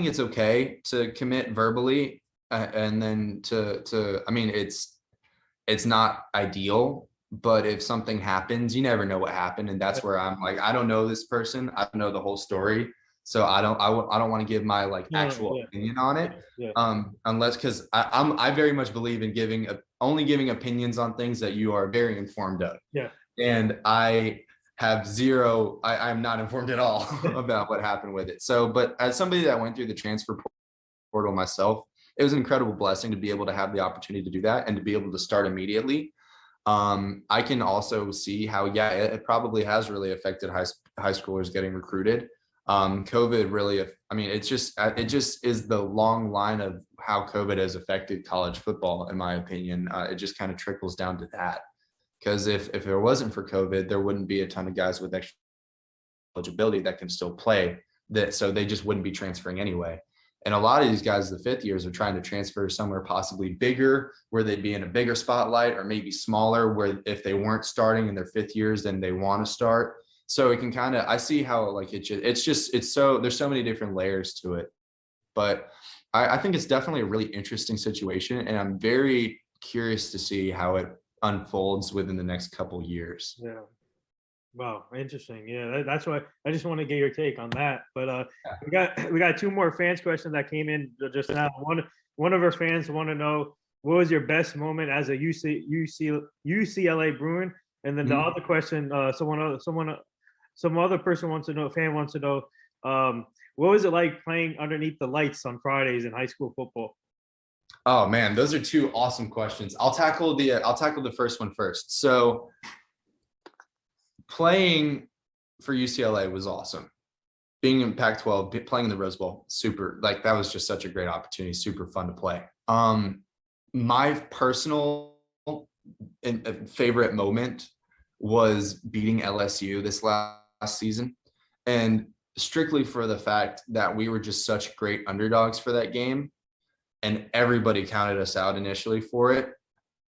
it's okay to commit verbally, and then I mean, it's not ideal, but if something happens, you never know what happened. And that's where I'm like, I don't know this person. I don't know the whole story. So I don't want to give my like No, actual yeah, opinion on it. yeah, Unless because I very much believe in only giving opinions on things that you are very informed of. yeah. And I have zero, I'm not informed at all about what happened with it. So, but as somebody that went through the transfer portal myself, it was an incredible blessing to be able to have the opportunity to do that and to be able to start immediately. I can also see how, yeah, it probably has really affected high schoolers getting recruited. COVID really, I mean, it just is the long line of how COVID has affected college football, in my opinion. It just kind of trickles down to that. Because if it wasn't for COVID, there wouldn't be a ton of guys with extra eligibility that can still play. So they just wouldn't be transferring anyway. And a lot of these guys, the fifth years, are trying to transfer somewhere possibly bigger, where they'd be in a bigger spotlight, or maybe smaller, where if they weren't starting in their fifth years, then they want to start. So it can kind of, I see how like there's so many different layers to it. But I think it's definitely a really interesting situation, and I'm very curious to see how it unfolds within the next couple years. Yeah. Wow, interesting. Yeah, that's why I just want to get your take on that. But we got two more fans questions that came in just now. One of our fans want to know, what was your best moment as a UCLA Bruin? And then the other question, some other person wants to know, fan wants to know, what was it like playing underneath the lights on Fridays in high school football? Oh man, those are two awesome questions. I'll tackle the first one first. So playing for UCLA was awesome. Being in Pac-12, playing in the Rose Bowl, super, like that was just such a great opportunity, super fun to play. My personal favorite moment was beating LSU this last season. And strictly for the fact that we were just such great underdogs for that game. And everybody counted us out initially for it.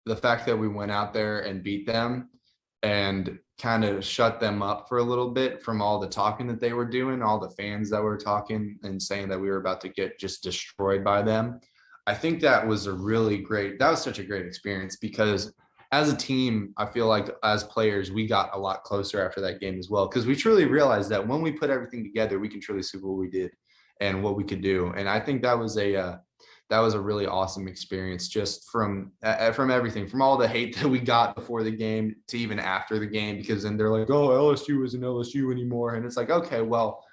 The fact that we went out there and beat them and kind of shut them up for a little bit from all the talking that they were doing, all the fans that were talking and saying that we were about to get just destroyed by them. I think that was such a great experience, because as a team, I feel like as players, we got a lot closer after that game as well, because we truly realized that when we put everything together, we can truly see what we did and what we could do. And I think that was a really awesome experience, just from everything, from all the hate that we got before the game to even after the game, because then they're like, oh, LSU isn't LSU anymore. And it's like, okay, well,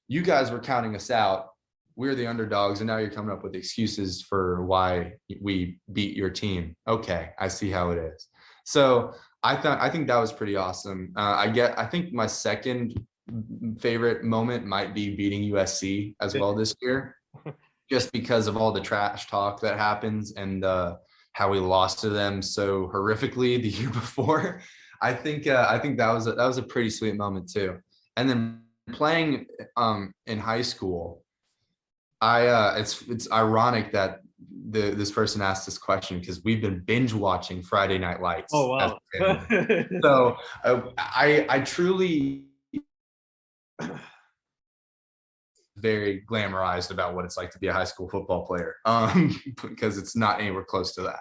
you guys were counting us out. We're the underdogs. And now you're coming up with excuses for why we beat your team. Okay, I see how it is. So I think that was pretty awesome. I think my second favorite moment might be beating USC as well this year. Just because of all the trash talk that happens and how we lost to them so horrifically the year before. I think that was a pretty sweet moment too. And then playing in high school, it's ironic that this person asked this question, because we've been binge watching Friday Night Lights. Oh wow! So I truly very glamorized about what it's like to be a high school football player, because it's not anywhere close to that.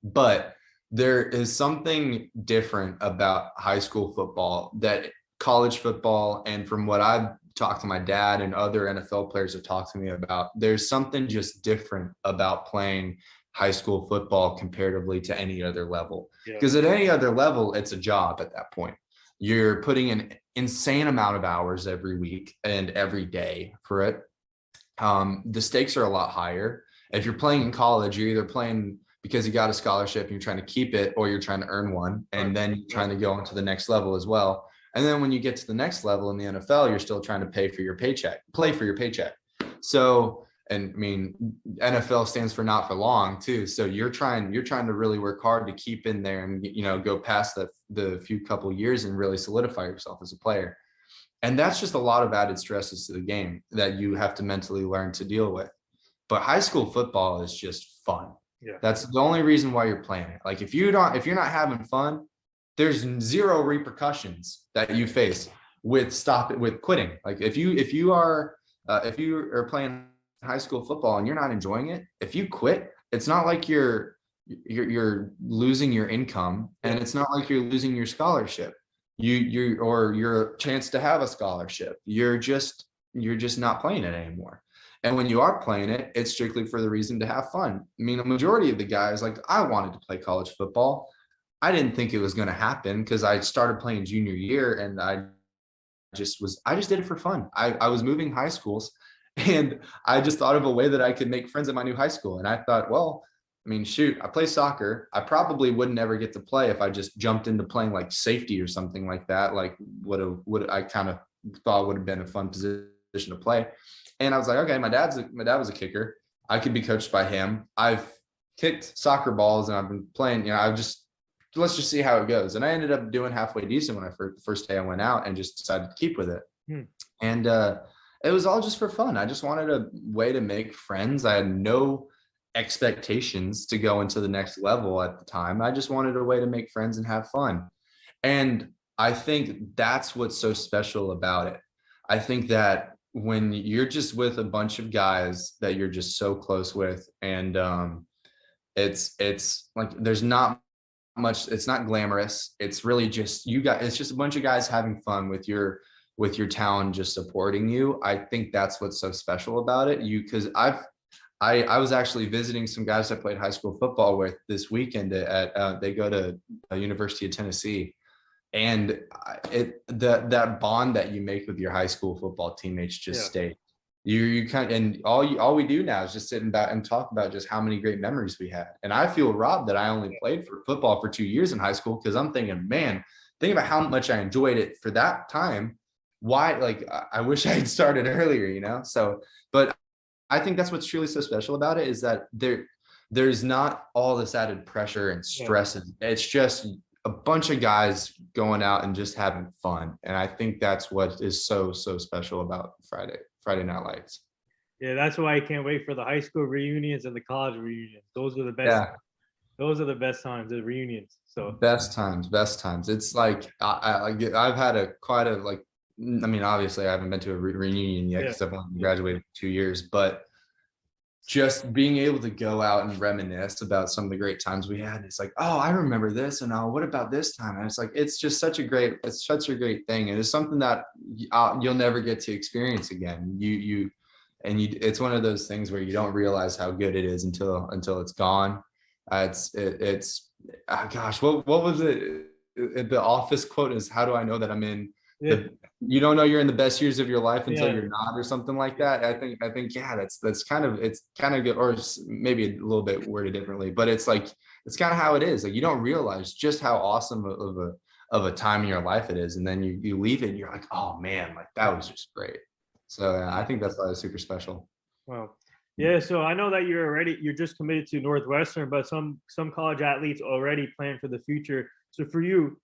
But there is something different about high school football that college football, and from what I've talked to my dad and other NFL players have talked to me about, there's something just different about playing high school football comparatively to any other level. Because at any other level, it's a job at that point. You're putting an insane amount of hours every week and every day for it. The stakes are a lot higher. If you're playing in college, you're either playing because you got a scholarship and you're trying to keep it, or you're trying to earn one, and then you're trying to go into the next level as well. And then when you get to the next level in the NFL, you're still trying to play for your paycheck. So, and I mean, NFL stands for not for long too. So you're trying to really work hard to keep in there and, go past the few couple years and really solidify yourself as a player. And that's just a lot of added stresses to the game that you have to mentally learn to deal with. But high school football is just fun. Yeah. That's the only reason why you're playing it. Like if you're not having fun, there's zero repercussions that you face with quitting. Like if you are playing high school football and you're not enjoying it, if you quit, it's not like you're losing your income, and it's not like you're losing your scholarship, or your chance to have a scholarship. You're just you're just not playing it anymore. And when you are playing it, it's strictly for the reason to have fun. I mean, the majority of the guys, like I wanted to play college football. I didn't think it was going to happen because I started playing junior year and I just did it for fun. I was moving high schools and I just thought of a way that I could make friends at my new high school. And I thought, well, I mean, shoot, I play soccer. I probably wouldn't ever get to play if I just jumped into playing like safety or something like that. Like what I kind of thought would have been a fun position to play. And I was like, okay, my dad was a kicker. I could be coached by him. I've kicked soccer balls and I've been playing, let's just see how it goes. And I ended up doing halfway decent when the first day I went out and just decided to keep with it. And it was all just for fun. I just wanted a way to make friends. I had no expectations to go into the next level at the time. I just wanted a way to make friends and have fun. And I think that's what's so special about it. I think that when you're just with a bunch of guys that you're just so close with, and it's like there's not much, it's not glamorous. It's really just it's just a bunch of guys having fun with your talent, just supporting you. I think that's what's so special about it. Because I was actually visiting some guys I played high school football with this weekend at they go to University of Tennessee. And that bond that you make with your high school football teammates just stay. You kind of, and all we do now is just sit back and talk about just how many great memories we had. And I feel robbed that I only played for football for 2 years in high school, because I'm thinking, man, think about how much I enjoyed it for that time. Why, like, I wish I had started earlier, So, but I think that's what's truly so special about it, is that there's not all this added pressure and stress. It's just a bunch of guys going out and just having fun. And I think that's what is so special about Friday Night Lights. Yeah, that's why I can't wait for the high school reunions and the college reunions. Those are the best. Yeah. Those are the best times, the reunions. So best times. It's like I've had quite a like. I mean, obviously, I haven't been to a reunion yet because I've only graduated 2 years, but just being able to go out and reminisce about some of the great times we had. It's like, oh, I remember this, and oh, what about this time? And it's like, it's such a great thing, and it's something that you'll never get to experience again. It's one of those things where you don't realize how good it is until it's gone. Gosh, what was it? The Office quote is, "How do I know that I'm in?" You don't know you're in the best years of your life until you're not, or something like that. I think that's kind of good, or maybe a little bit worded differently, but it's like, it's kind of how it is. Like, you don't realize just how awesome of a time in your life it is, and then you leave it and you're like, oh man, like that was just great. So I think that's why it's super special. Wow. Yeah, so I know that you're just committed to Northwestern, but some college athletes already plan for the future. So for you,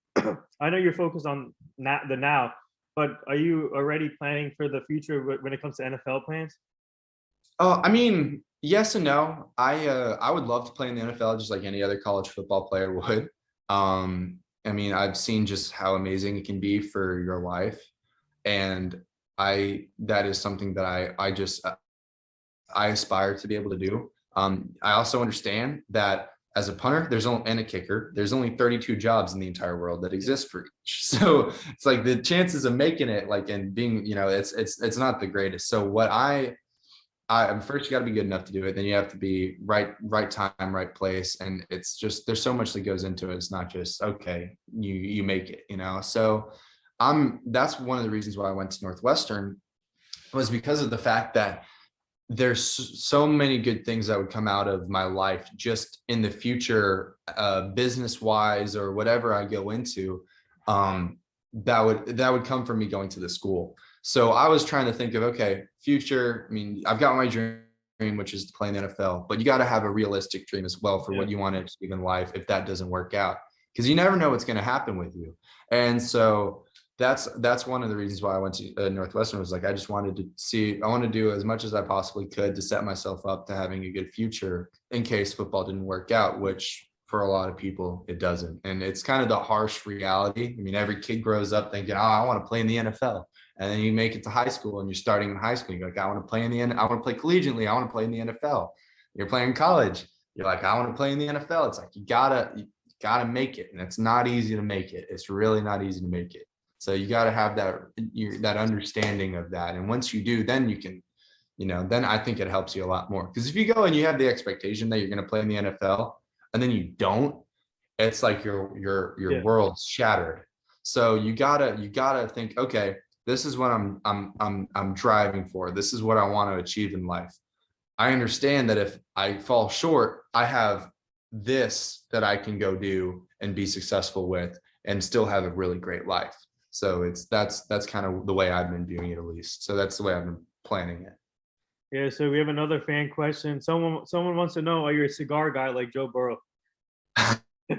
I know you're focused on the now, but are you already planning for the future when it comes to NFL plans? I mean, yes and no. I would love to play in the NFL just like any other college football player would. I mean, I've seen just how amazing it can be for your life, and that is something that I aspire to be able to do. I also understand that as a punter, and a kicker, there's only 32 jobs in the entire world that exist for each. So it's like the chances of making it, like, and being, it's not the greatest. So what first, you got to be good enough to do it. Then you have to be right time, right place. And it's just, there's so much that goes into it. It's not just, okay, you make it, So that's one of the reasons why I went to Northwestern, was because of the fact that there's so many good things that would come out of my life just in the future, business wise or whatever I go into, that would come from me going to the school. So I was trying to think of, okay, future. I mean, I've got my dream, which is to play in the NFL, but you got to have a realistic dream as well for what you want to achieve in life if that doesn't work out, because you never know what's going to happen with you. And so that's one of the reasons why I went to Northwestern, was like, I want to do as much as I possibly could to set myself up to having a good future in case football didn't work out, which for a lot of people it doesn't. And it's kind of the harsh reality. I mean, every kid grows up thinking, oh, I want to play in the NFL. And then you make it to high school and you're starting in high school. You're like, I want to play I want to play collegiately. I want to play in the NFL. You're playing college. You're like, I want to play in the NFL. It's like, you gotta make it. And it's not easy to make it. It's really not easy to make it. So you got to have that understanding of that. And once you do, then you can, then I think it helps you a lot more. Because if you go and you have the expectation that you're going to play in the NFL and then you don't, it's like your world's shattered. So you gotta think, okay, this is what I'm driving for. This is what I want to achieve in life. I understand that if I fall short, I have this that I can go do and be successful with and still have a really great life. So that's kind of the way I've been viewing it, at least. So that's the way I've been planning it. Yeah, so we have another fan question. Someone wants to know, are you a cigar guy like Joe Burrow?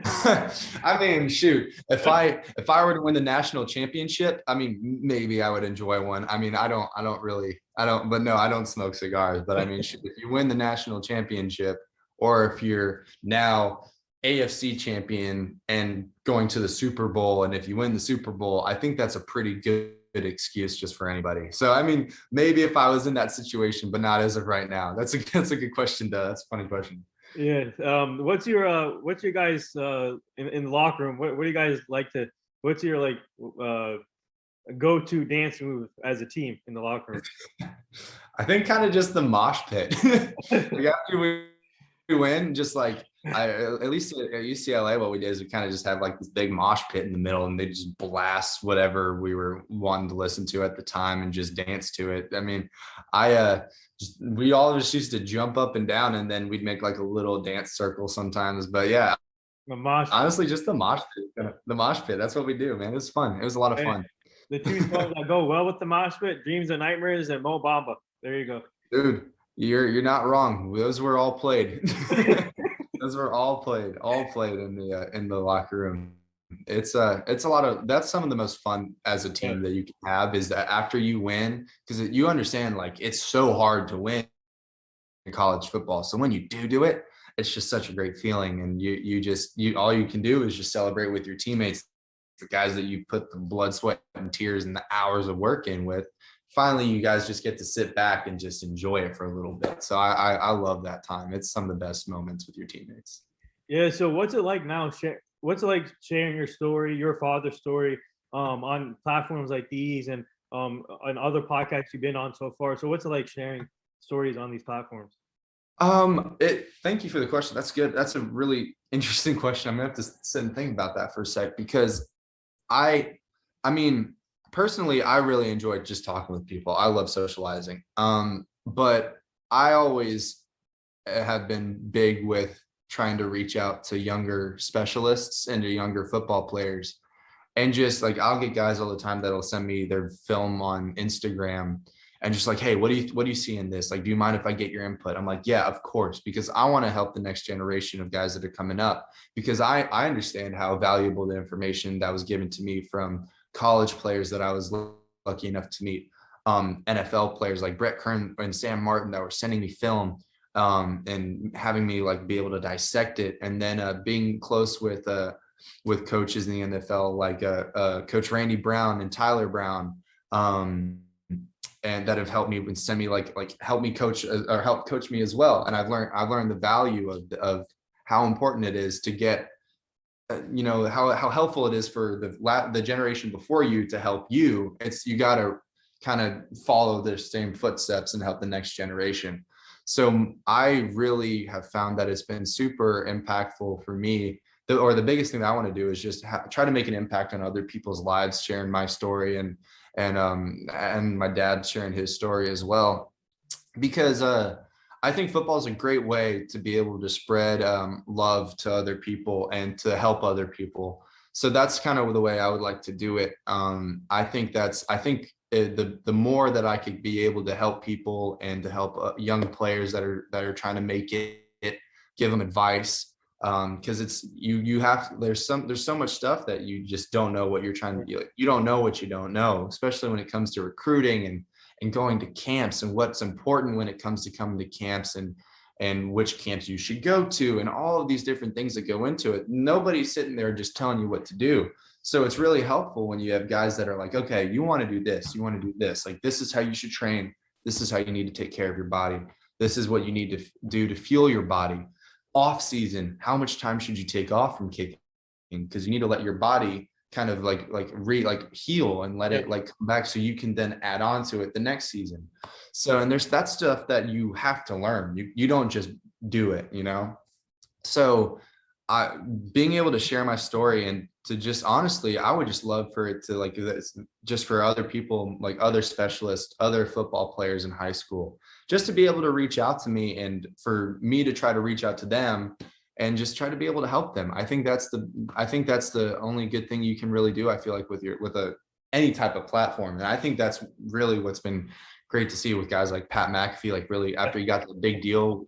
I mean, shoot, if I were to win the national championship, I mean, maybe I would enjoy one. I mean, but no, I don't smoke cigars. But I mean, shoot, if you win the national championship, or if you're now AFC champion and going to the Super Bowl, and if you win the Super Bowl, I think that's a pretty good excuse just for anybody. So I mean, maybe if I was in that situation, but not as of right now. That's a good question, though. That's a funny question. Yeah. What's your guys in the locker room? What do you guys like to? What's your like go-to dance move as a team in the locker room? I think kind of just the mosh pit. Like after we win, just like at least at UCLA, what we did is we kind of just have like this big mosh pit in the middle, and they just blast whatever we were wanting to listen to at the time and just dance to it. I mean, we all just used to jump up and down, and then we'd make like a little dance circle sometimes. But yeah, honestly, just the mosh pit. The mosh pit. That's what we do, man. It was fun. It was a lot of fun. The two songs that go well with the mosh pit: "Dreams and Nightmares" and "Mo Bamba." There you go, dude. You're not wrong. Those were all played. Those were all played in the locker room. It's a lot of, that's some of the most fun as a team that you can have, is that after you win, because you understand, like, it's so hard to win in college football. So when you do it, it's just such a great feeling. And you all you can do is just celebrate with your teammates, the guys that you put the blood, sweat, and tears and the hours of work in with. Finally, you guys just get to sit back and just enjoy it for a little bit. So I love that time. It's some of the best moments with your teammates. Yeah. So what's it like now? What's it like sharing your story, your father's story, on platforms like these and on other podcasts you've been on so far? So what's it like sharing stories on these platforms? Thank you for the question. That's good. That's a really interesting question. I'm gonna have to sit and think about that for a sec, because I mean, personally, I really enjoy just talking with people. I love socializing. But I always have been big with trying to reach out to younger specialists and to younger football players. And just like, I'll get guys all the time that'll send me their film on Instagram and just like, hey, what do you see in this? Like, do you mind if I get your input? I'm like, yeah, of course, because I want to help the next generation of guys that are coming up, because I understand how valuable the information that was given to me from college players that I was lucky enough to meet, NFL players like Brett Kern and Sam Martin that were sending me film, and having me like be able to dissect it, and then being close with coaches in the NFL like Coach Randy Brown and Tyler Brown, and that have helped me and send me like help me coach or help coach me as well. And I've learned the value of how important it is to get, how helpful it is for the generation before you to help you. You got to kind of follow their same footsteps and help the next generation. So I really have found that it's been super impactful for me. The biggest thing that I want to do is just try to make an impact on other people's lives, sharing my story and my dad sharing his story as well, because I think football is a great way to be able to spread love to other people and to help other people. So that's kind of the way I would like to do it. I think the more that I could be able to help people and to help young players that are trying to make it, give them advice, because it's there's so much stuff that you just don't know what you're trying to do. You don't know what you don't know, especially when it comes to recruiting and going to camps, and what's important when it comes to coming to camps, and which camps you should go to, and all of these different things that go into it. Nobody's sitting there just telling you what to do. So it's really helpful when you have guys that are like, okay, you want to do this, you want to do this, like this is how you should train, this is how you need to take care of your body, this is what you need to do to fuel your body. Off season, how much time should you take off from kicking? Because you need to let your body kind of like heal and let it like come back so you can then add on to it the next season. So, and there's that stuff that you have to learn. You don't just do it, you know? So being able to share my story and to just honestly, I would just love for it to like just for other people, like other specialists, other football players in high school, just to be able to reach out to me and for me to try to reach out to them and just try to be able to help them. I think that's the only good thing you can really do. I feel like with any type of platform. And I think that's really what's been great to see with guys like Pat McAfee, like really after he got the big deal,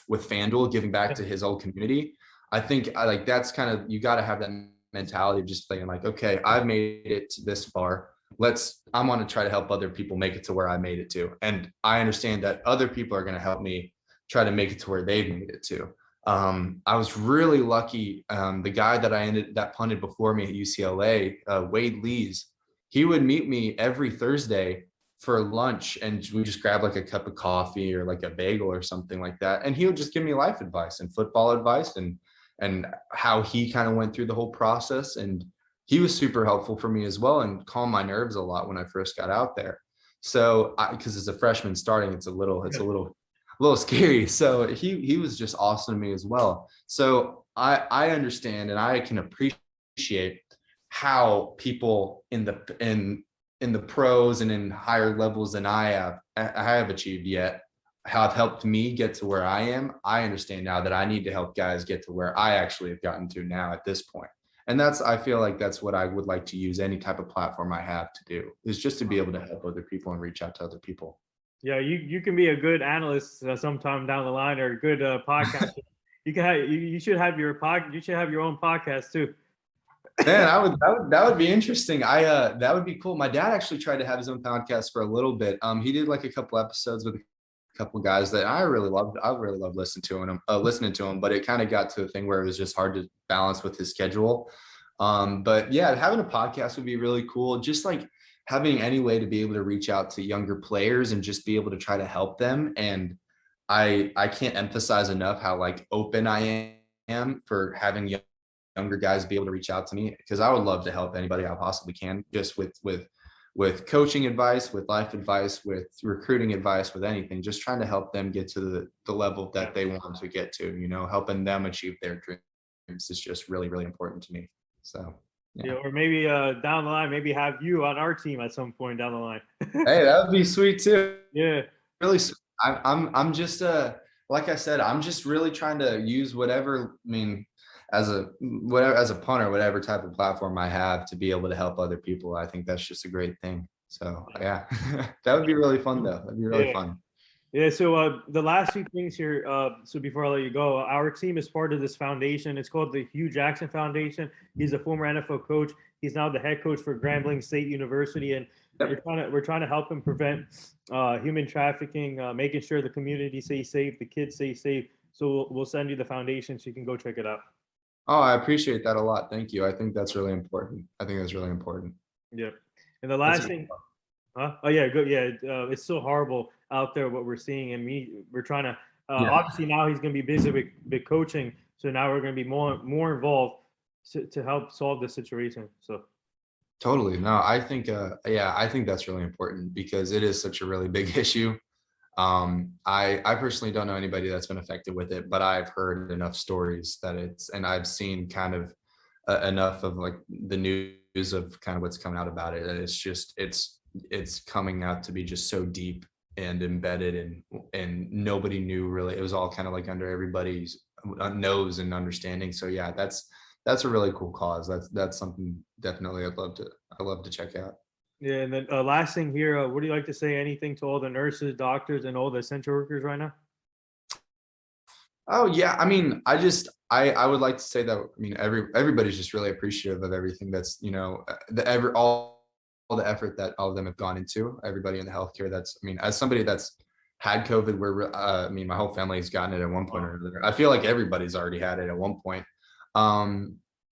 with FanDuel giving back to his old community. I think like that's kind of, you got to have that mentality of just thinking like, okay, I've made it this far. I want to try to help other people make it to where I made it to. And I understand that other people are going to help me try to make it to where they've made it to. I was really lucky. The guy that punted before me at UCLA, Wade Lees, he would meet me every Thursday for lunch and we just grab like a cup of coffee or like a bagel or something like that. And he would just give me life advice and football advice and how he kind of went through the whole process. And he was super helpful for me as well and calmed my nerves a lot when I first got out there. So because as a freshman starting, it's a little scary. So he was just awesome to me as well. So I understand and I can appreciate how people in the pros and in higher levels than I have achieved yet have helped me get to where I am. I understand now that I need to help guys get to where I actually have gotten to now at this point. And I feel like that's what I would like to use any type of platform I have to do, is just to be able to help other people and reach out to other people. Yeah, you can be a good analyst sometime down the line, or a good podcast. You should have your own podcast too. Man, that would be interesting. That would be cool. My dad actually tried to have his own podcast for a little bit. He did like a couple episodes with a couple guys that I really loved. I really loved listening to him, but it kind of got to a thing where it was just hard to balance with his schedule. But yeah, having a podcast would be really cool. Just like having any way to be able to reach out to younger players and just be able to try to help them. And I can't emphasize enough how like open I am for having younger guys be able to reach out to me, because I would love to help anybody I possibly can, just with coaching advice, with life advice, with recruiting advice, with anything, just trying to help them get to the level that they want to get to, you know, helping them achieve their dreams is just really, really important to me. So yeah, or maybe down the line, maybe have you on our team at some point down the line. Hey, that would be sweet too. Yeah, really. I'm just like I said, I'm just really trying to use whatever, I mean, as a punter, whatever type of platform I have to be able to help other people. I think that's just a great thing. So yeah, that would be really fun though. That'd be really fun. Yeah. So the last few things here. So before I let you go, our team is part of this foundation. It's called the Hugh Jackson Foundation. He's a former NFL coach. He's now the head coach for Grambling State University, and we're trying to help him prevent human trafficking, making sure the community stays safe, the kids stay safe. So we'll send you the foundation so you can go check it out. Oh, I appreciate that a lot. Thank you. I think that's really important. Yeah. And the last thing, oh yeah, good. Yeah. It's so horrible out there what we're seeing, and we're trying to, obviously now he's going to be busy with coaching. So now we're going to be more involved to help solve this situation. So. Totally. No, I think, I think that's really important because it is such a really big issue. I personally don't know anybody that's been affected with it, but I've heard enough stories and I've seen kind of enough of like the news of kind of what's coming out about it. And it's just, it's coming out to be just so deep and embedded and nobody knew really. It was all kind of like under everybody's nose and understanding. So yeah, that's a really cool cause. That's something definitely I'd love to check out. Yeah, and then last thing here, what do you like to say? Anything to all the nurses, doctors, and all the essential workers right now? Oh yeah, I mean, I would like to say that, I mean, everybody's just really appreciative of everything that's, you know, all the effort that all of them have gone into. Everybody in the healthcare. That's, I mean, as somebody that's had COVID, where I mean, my whole family has gotten it at one point or another. I feel like everybody's already had it at one point.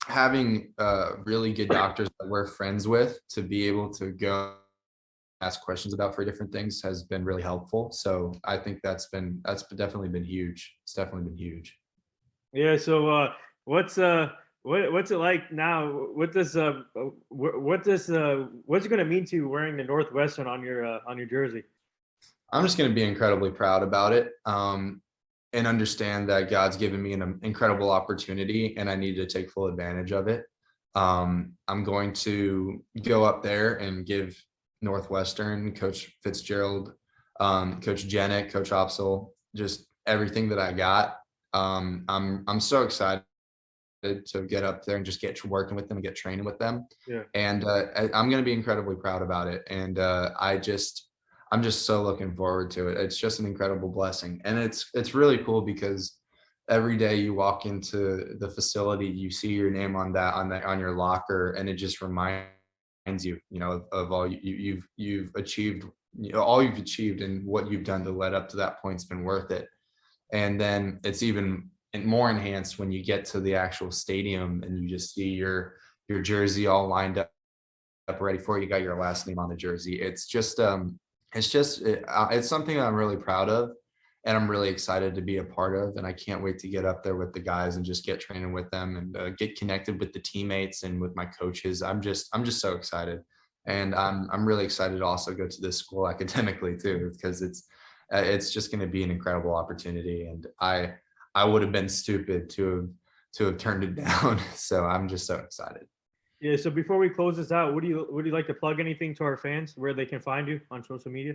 Having really good doctors that we're friends with to be able to go ask questions about for different things has been really helpful. So I think that's definitely been huge. It's definitely been huge. Yeah. So what's What's it like now? What's it going to mean to you wearing the Northwestern on your jersey? I'm just going to be incredibly proud about it, and understand that God's given me an incredible opportunity and I need to take full advantage of it. I'm going to go up there and give Northwestern, Coach Fitzgerald, Coach Janik, Coach Opsel, just everything that I got. I'm so excited to get up there and just get working with them and get training with them. Yeah. And I'm going to be incredibly proud about it. And I'm just so looking forward to it. It's just an incredible blessing. And it's really cool because every day you walk into the facility, you see your name on your locker, and it just reminds you, of all you've achieved, all you've achieved and what you've done to lead up to that point's been worth it. And then it's even more enhanced when you get to the actual stadium and you just see your jersey all lined up ready for you. You got your last name on the jersey. It's something I'm really proud of, and I'm really excited to be a part of. And I can't wait to get up there with the guys and just get training with them and get connected with the teammates and with my coaches. I'm just so excited, and I'm really excited to also go to this school academically too, because it's just going to be an incredible opportunity. And I would have been stupid to have turned it down. So I'm just so excited. Yeah. So before we close this out, would you like to plug anything to our fans where they can find you on social media?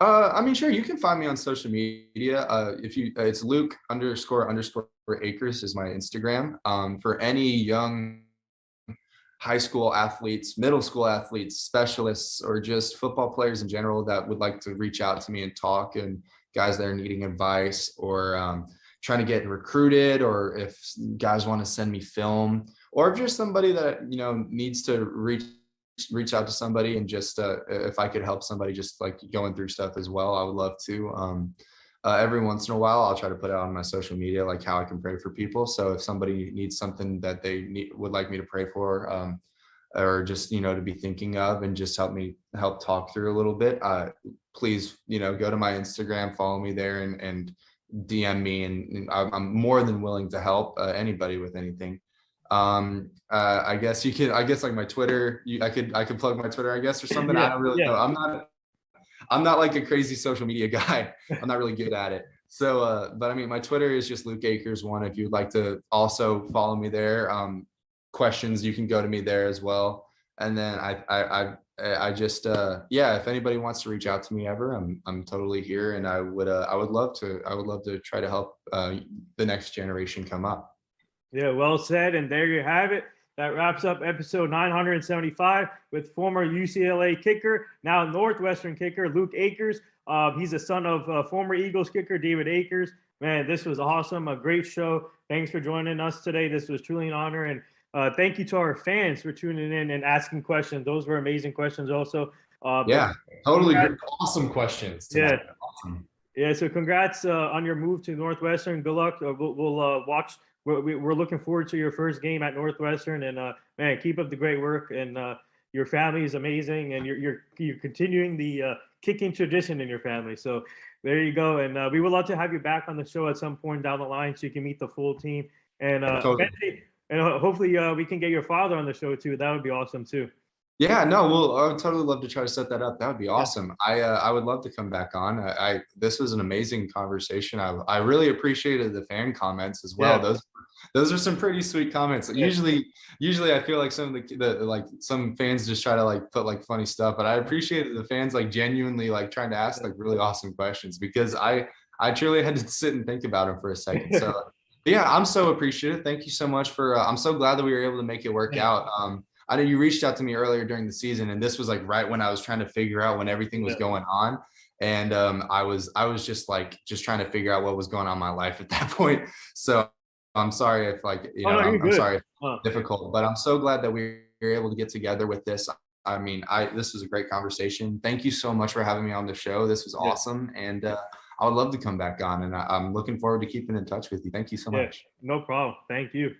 I mean, sure. You can find me on social media. It's Luke__Akers is my Instagram. For any young high school athletes, middle school athletes, specialists, or just football players in general that would like to reach out to me and talk, and guys that are needing advice or trying to get recruited, or if guys want to send me film, or just somebody that, needs to reach out to somebody and just if I could help somebody just like going through stuff as well, I would love to. Every once in a while, I'll try to put it on my social media, like how I can pray for people. So if somebody needs something that they would like me to pray for, or just, to be thinking of, and just help talk through a little bit, please, go to my Instagram, follow me there, and DM me, and I'm more than willing to help anybody with anything. I guess like my Twitter, I could plug my Twitter, I guess, or something. Yeah, I don't really know. I'm not like a crazy social media guy. I'm not really good at it. So, but I mean, my Twitter is just Luke Akers 1. If you'd like to also follow me there, questions, you can go to me there as well. And then I just, if anybody wants to reach out to me ever, I'm totally here. And I would love to try to help, the next generation come up. Yeah, well said. And there you have it. That wraps up episode 975 with former UCLA kicker, now Northwestern kicker, Luke Akers. He's the son of former Eagles kicker, David Akers. Man, this was awesome. A great show. Thanks for joining us today. This was truly an honor. And thank you to our fans for tuning in and asking questions. Those were amazing questions also. Totally awesome questions tonight. Yeah. Awesome. Yeah, so congrats on your move to Northwestern. Good luck. We'll watch. We're looking forward to your first game at Northwestern, and man, keep up the great work. And your family is amazing, and you're continuing the kicking tradition in your family. So there you go. And we would love to have you back on the show at some point down the line, so you can meet the full team. And hopefully we can get your father on the show too. That would be awesome too. Yeah, no, I would totally love to try to set that up. That would be awesome. Yeah. I would love to come back on. This was an amazing conversation. I really appreciated the fan comments as well. Yeah. Those are some pretty sweet comments. Yeah. Usually I feel like some of the some fans just try to like put like funny stuff, but I appreciated the fans like genuinely like trying to ask like really awesome questions, because I truly had to sit and think about them for a second. So yeah, I'm so appreciative. Thank you so much for. I'm so glad that we were able to make it work out. I know you reached out to me earlier during the season, and this was like right when I was trying to figure out when everything was going on. And I was just trying to figure out what was going on in my life at that point. So I'm sorry if I'm sorry if it's difficult, but I'm so glad that we were able to get together with this. I mean, this was a great conversation. Thank you so much for having me on the show. This was awesome. And I would love to come back on, and I'm looking forward to keeping in touch with you. Thank you so much. No problem. Thank you.